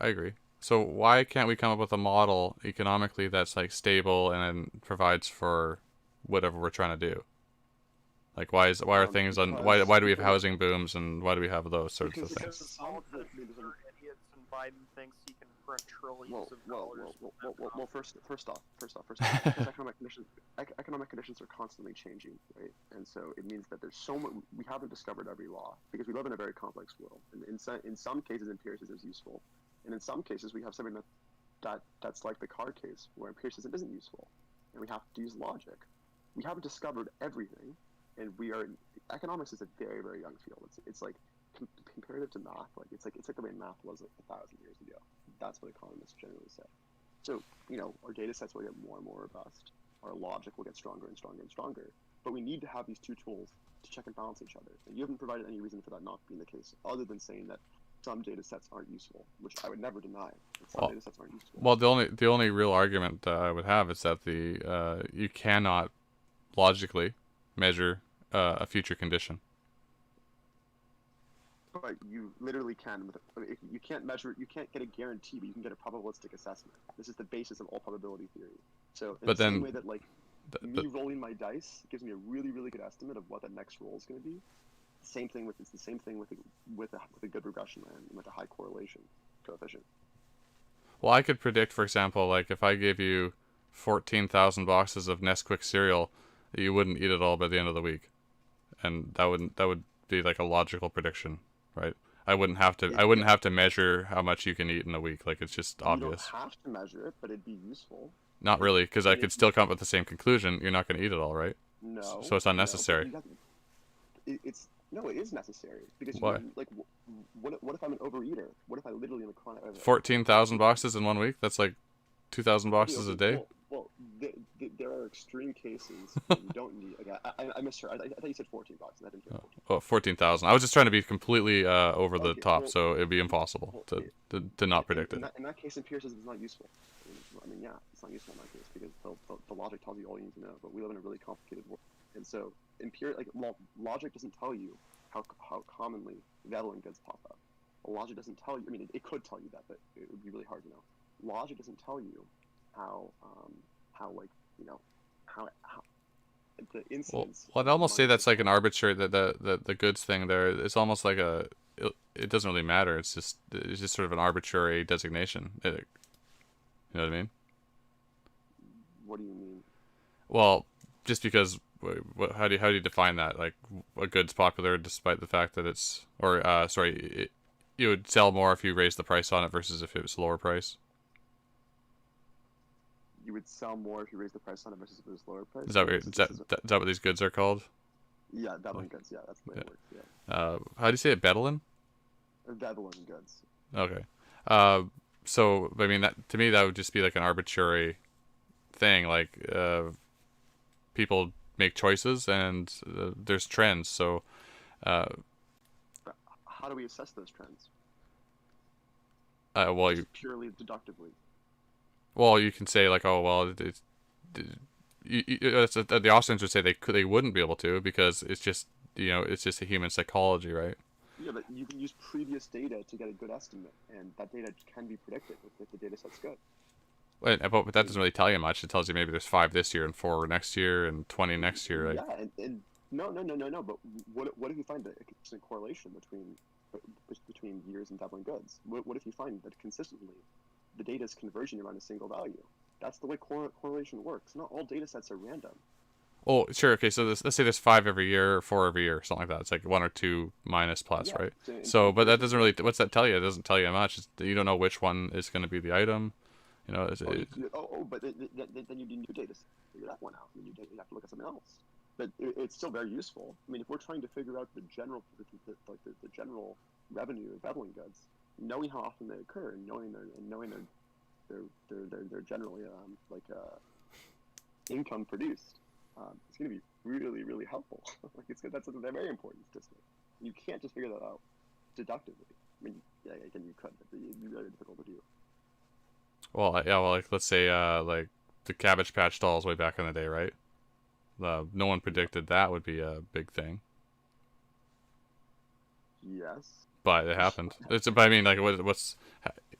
So why can't we come up with a model economically that's like stable and then provides for whatever we're trying to do? Like why are things on why do we have housing booms and why do we have those sorts of Because things? politicians are idiots and Biden thinks he can print trillions of dollars. First off, because economic conditions are constantly changing, right? And so it means that there's so much we haven't discovered every law because we live in a very complex world. And in some cases, empiricism is useful, and in some cases, we have something that's like the car case where empiricism isn't useful, and we have to use logic. We haven't discovered everything, and economics is a very young field. It's like comparative to math, it's like the way math was like 1,000 years ago. That's what economists generally say. So our data sets will get more and more robust. Our logic will get stronger and stronger and stronger. But we need to have these two tools to check and balance each other. And you haven't provided any reason for that not being the case, other than saying that some data sets aren't useful, which I would never deny. Some data sets aren't useful. Well, the only real argument that I would have is that you cannot logically measure a future condition. But you literally can. You can't get a guarantee, but you can get a probabilistic assessment. This is the basis of all probability theory. So in the same way that me rolling my dice gives me a really good estimate of what the next roll is going to be. It's the same thing with a good regression line and with a high correlation coefficient. Well, I could predict, for example, like if I gave you 14,000 boxes of Nesquik cereal, you wouldn't eat it all by the end of the week, and that would be like a logical prediction, right? I wouldn't have to measure how much you can eat in a week. Like it's just obvious. You don't have to measure it, but it'd be useful. Not really, because I could still come up with the same conclusion. You're not going to eat it all, right? No. So it's unnecessary. No, it is necessary because why? What if I'm an overeater? What if I literally am a chronic? 14,000 boxes in 1 week. That's like 2,000 boxes a day. Well, there are extreme cases where you don't need. Like, I misheard. I thought you said 14 boxes. I didn't hear 14. Oh, 14,000. I was just trying to be completely over the top, so it'd be impossible to not predict it. In that case, empiricism is not useful. I mean, yeah, it's not useful in that case because the logic tells you all you need to know. But we live in a really complicated world, and so logic doesn't tell you how commonly Veteran goods pop up. Logic doesn't tell you. I mean, it could tell you that, but it would be really hard to know. Logic doesn't tell you how the Well, incidence I'd of the almost say money that's like an supply. arbitrary the goods thing there. It's almost like it doesn't really matter. It's just sort of an arbitrary designation. You know what I mean? What do you mean? Well, just because how do you define that? Like a good's popular despite the fact that it's or sorry, you would sell more if you raised the price on it versus if it was lower price. You would sell more if you raise the price on it versus if it was lower price. Is that Yeah, what, this is, is this that is a, is that what these goods are called? yeah, Veblen Like, goods. Yeah, that's the way yeah. it works. Yeah, How do you say it? Bedouin? Veblen goods. Okay. Uh, so I mean that to me that would just be like an arbitrary thing. Like people make choices and there's trends. So uh, But how do we assess those trends? well Just purely deductively. you can say like, oh well, the Austrians would say they wouldn't be able to because it's just a human psychology, right? Yeah, but you can use previous data to get a good estimate, and that data can be predicted if the data set's good. But that doesn't really tell you much. It tells you maybe there's 5 this year and 4 next year and 20 next year. Like, Yeah, and no. But what if you find a consistent correlation between years and Veblen goods? What if you find that consistently the data is converging around a single value? That's the way correlation works. Not all data sets are random. oh, sure, okay. So let's say there's 5 every year, or 4 every year, something like that. It's like 1 or 2 minus plus, Yeah. right? So So, but that empirically, doesn't really. What's that tell you? It doesn't tell you much. You don't know which one is going to be the item. but then you need new data to figure that one out. You have to look at something else. But it's still very useful. I mean, if we're trying to figure out the general revenue of Veblen goods, knowing how often they occur and knowing they're generally income produced, it's going to be really really helpful. That's a very important statistic. You can't just figure that out deductively. I mean, yeah, again, you could, but it'd be very difficult to do. Well, yeah. Well, like let's say like the Cabbage Patch dolls way back in the day, right? No one predicted that would be a big thing, Yes. but it happened. But I mean, like, what's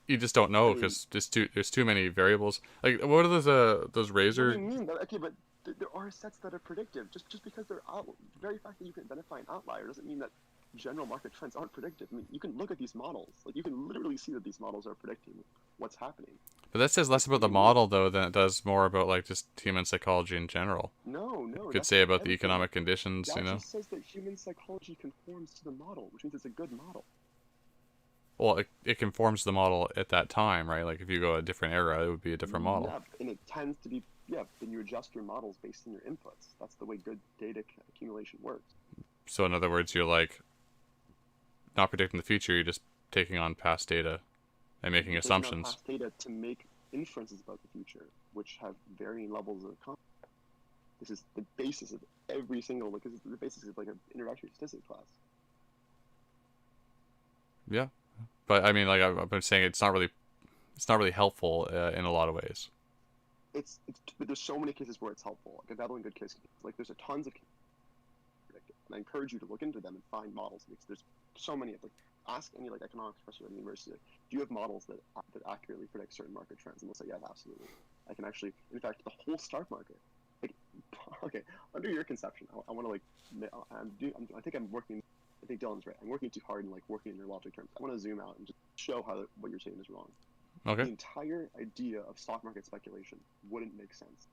you just don't I know mean, because there's too many variables. Like, what are those what do razor? you mean? Okay, but there are sets that are predictive. Just because they're out, the very fact that you can identify an outlier doesn't mean that general market trends aren't predictive. I mean, you can look at these models. Like, you can literally see that these models are predicting what's happening. But that says less about the model though than it does more about like just human psychology in general. No, It could that's say about the everything. economic conditions, That just says that human psychology conforms to the model, which means it's a good model. Well, it conforms to the model at that time, right? Like if you go a different era, it would be a different model. Yeah, and it tends to be, yeah, then you adjust your models based on your inputs. That's the way good data accumulation works. So in other words, you're like not predicting the future, you're just taking on past data and making You're taking on assumptions. past data to make inferences about the future, which have varying levels of confidence. This is the basis of every single, like, this is the basis of like an introductory statistics class. Yeah, but I mean, like I've been saying, it's not really helpful in a lot of ways. But there's so many cases where it's helpful. Like a Veblen good case, like there's a tons of predictive, and I encourage you to look into them and find models because there's so many. Like, ask any like economics professor at the university, do you have models that accurately predict certain market trends? And they'll say, yeah, absolutely. I can actually, in fact, the whole stock market. Like, okay, under your conception, I want to like, I think I'm working. I think Dylan's right. I'm working too hard and like working in your logic terms. I want to zoom out and just show how what you're saying is wrong. Okay. The entire idea of stock market speculation wouldn't make sense.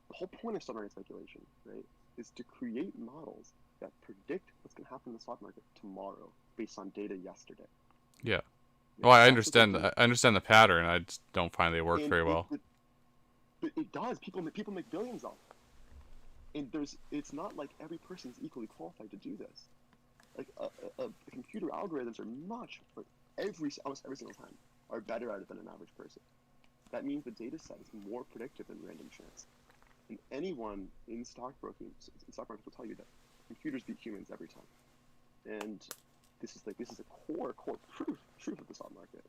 The whole point of stock market speculation, right, is to create models that predict what's going to happen in the stock market tomorrow based on data yesterday. Yeah. Yeah, Well, I understand. I understand the pattern. I just don't find they work and very well. It does. People make billions off it. And it's not like every person's equally qualified to do this. Like computer algorithms are almost every single time are better at it than an average person. That means the data set is more predictive than random chance. And anyone in stockbroking will tell you that computers beat humans every time. And this is a core truth of the stock market.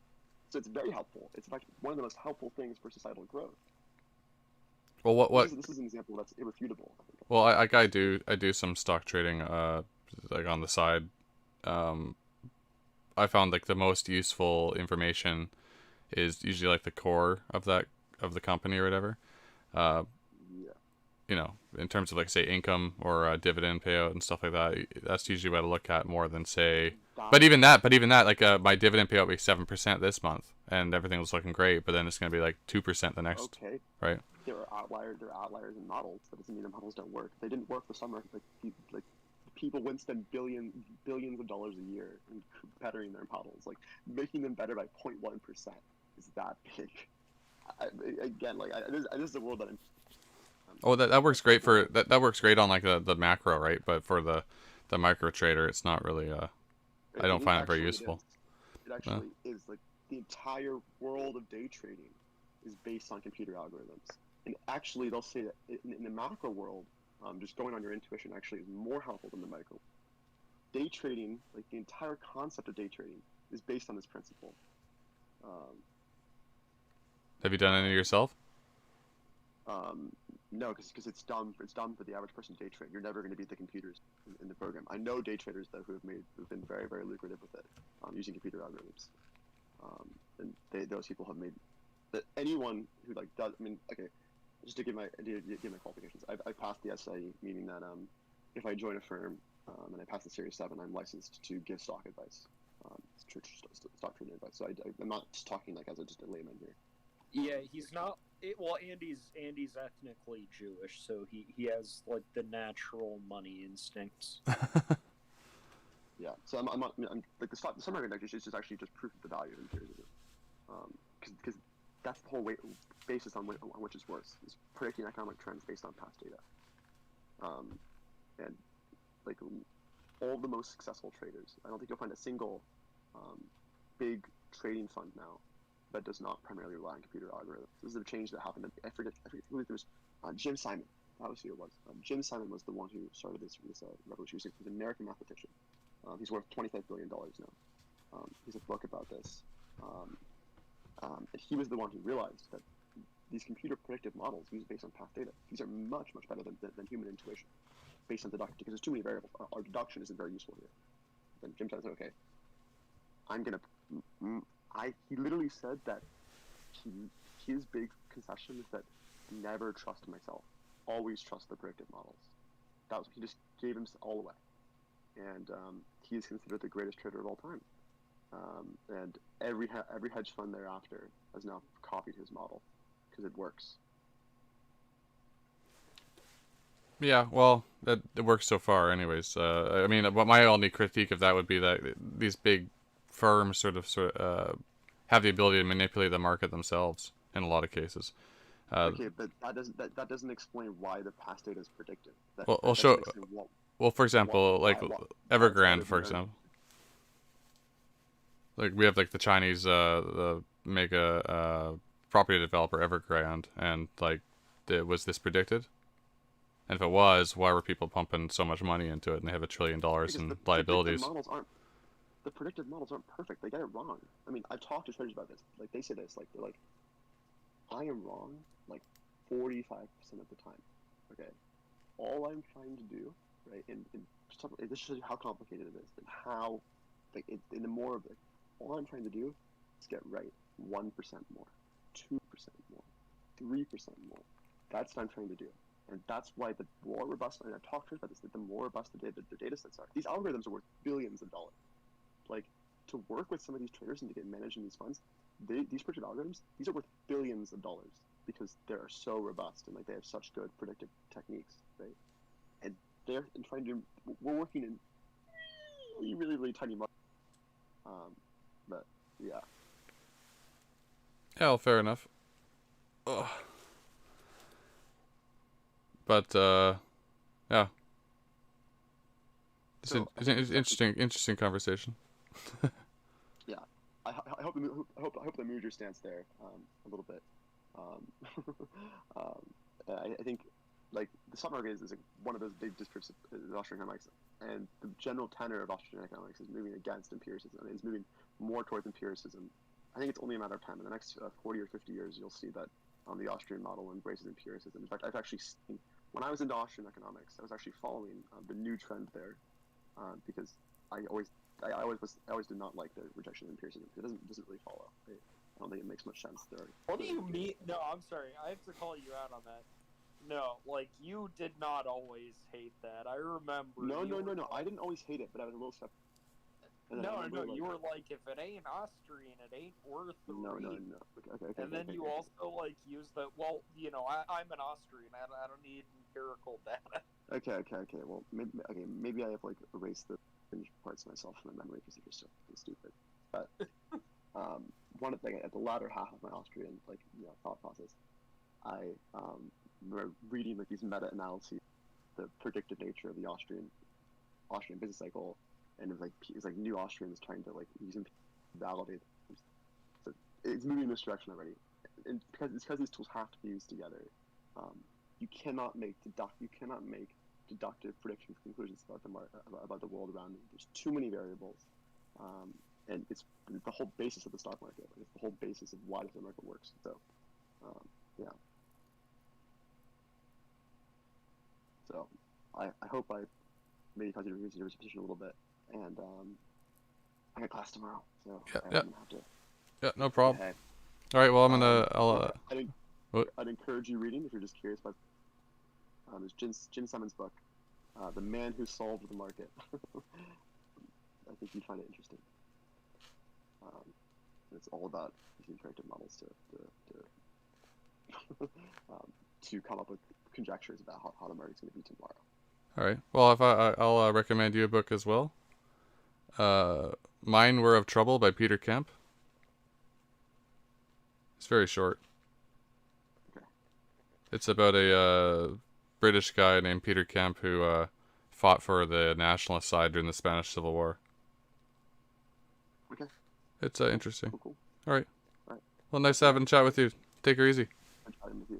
So it's very helpful. It's in fact one of the most helpful things for societal growth. Well, what? This is an example that's irrefutable, I think. Well, I do some stock trading, like on the side. I found like the most useful information is usually like the core of the company or whatever. Yeah. you know, in terms of like say income or dividend payout and stuff like that. That's usually what I look at more than say. But even that, like my dividend payout was 7% this month, and everything was looking great. But then it's gonna be like 2% the next. Okay. Right. There are outliers. There are outliers in models. That doesn't mean the models don't work. If they didn't work this summer. Like people wouldn't spend billions of dollars a year in bettering their models. Like making them better by 0.1% is that big. This is the world that I'm. Oh, that works great for that works great on like the macro, right? But for the micro trader, it's not really. I don't find it very useful. It actually is. Like the entire world of day trading is based on computer algorithms. And actually, they'll say that in the macro world, just going on your intuition actually is more helpful than the micro. Day trading, like the entire concept of day trading, is based on this principle. Have you done any yourself? No, because it's dumb. It's dumb for the average person to day trade. You're never going to beat the computers in the program. I know day traders though who've been very, very lucrative with it, using computer algorithms. And those people have made. That anyone who like does. I mean, okay, just to give my qualifications. I passed the SIE, meaning that if I join a firm and I pass the Series 7, I'm licensed to give stock advice, stock trading advice. So I'm not just talking like as just a layman here. Yeah, he's not. Well, Andy's ethnically Jewish, so he has like the natural money instincts. Yeah, so I'm like the summary of it is just actually just proof of the value of empiricism, because that's the whole basis on which it works, is predicting economic trends based on past data. And like all the most successful traders, I don't think you'll find a single big trading fund now that does not primarily rely on computer algorithms. This is a change that happened. I forget who it was. Jim Simon. That was who it was. Jim Simon was the one who started this revolution. He's an American mathematician. He's worth $25 billion now. He's a book about this. And he was the one who realized that these computer predictive models used based on past data, these are much, much better than human intuition, based on deduction, because there's too many variables. Our deduction isn't very useful here. Then Jim Simon said, okay, he literally said that his big concession is that never trust myself, always trust the predictive models. He just gave him all away, and he is considered the greatest trader of all time. And every hedge fund thereafter has now copied his model because it works. Yeah, well, it works so far, anyways. I mean, but my only critique of that would be that these big firms sort of have the ability to manipulate the market themselves in a lot of cases. Okay, but that doesn't explain why the past data is predictive. Well, for example, Evergrande, for example. Like we have like the Chinese the mega property developer Evergrande, and like was this predicted? And if it was, why were people pumping so much money into it? And they have $1 trillion in liabilities. The predictive models aren't perfect. They get it wrong. I mean, I've talked to traders about this. Like they say this, like they're like, I am wrong like 45% of the time. Okay, all I'm trying to do, right? And this shows you how complicated it is, and how, like, in the more of it, all I'm trying to do is get right 1% more, 2% more, 3% more. That's what I'm trying to do. And that's why the more robust, and I've talked to about this, that the more robust the data sets are. These algorithms are worth billions of dollars. Like, to work with some of these traders and to get managed in these funds, these predictive algorithms, these are worth billions of dollars because they're so robust and like they have such good predictive techniques, right? And we're working in really, really, really tiny markets. But yeah. Yeah, well, fair enough. Ugh. But yeah, it's an interesting conversation. Yeah, I hope they moved your stance there a little bit. I think like the stock market is like one of those big districts of Austrian economics, and the general tenor of Austrian economics is moving against empiricism. It's moving more towards empiricism. I think it's only a matter of time. In the next 40 or 50 years, you'll see that the Austrian model embraces empiricism. In fact, I've actually seen, when I was into Austrian economics, I was actually following the new trend there, because I always did not like the rejection of empiricism. It doesn't really follow. I don't think it makes much sense there. What do you mean? No, I'm sorry. I have to call you out on that. No, like, you did not always hate that. I remember. No, you no, no, were no. I like- didn't always hate it, but I was a little skeptical. And then I No, remember, no, you were like, if it ain't Austrian, it ain't worth the no, no, read. no. Okay. And then you also like use the well, I'm an Austrian. I don't need empirical data. Okay. Well, maybe I have like erased the fringe parts of myself from my memory because they're just so stupid. But one thing at the latter half of my Austrian thought process, I remember reading like these meta-analyses, the predictive nature of the Austrian business cycle, and it was like new Austrians trying to like using validate. So it's moving in this direction already, and because these tools have to be used together. You cannot make deductive predictions, conclusions about the world around you. There's too many variables, and it's the whole basis of the stock market. It's the whole basis of why the stock market works. So, yeah. So, I hope I maybe caused you to revisit your position a little bit, and I got class tomorrow, so Yeah, I'm gonna have to. Yeah, no problem. Hey. All right, well, I'd encourage you reading if you're just curious about. There's Jim Simon's book, The Man Who Solved the Market. I think you'd find it interesting. It's all about using predictive models to come up with conjectures about how the market's going to be tomorrow. All right. Well, if I'll recommend you a book as well. Mine Were of Trouble by Peter Kemp. It's very short. Okay. It's about a British guy named Peter Kemp who fought for the nationalist side during the Spanish Civil War. Okay. It's interesting. Cool. All right. All right. Well, nice having a chat with you. Take her easy. I'm chatting with you.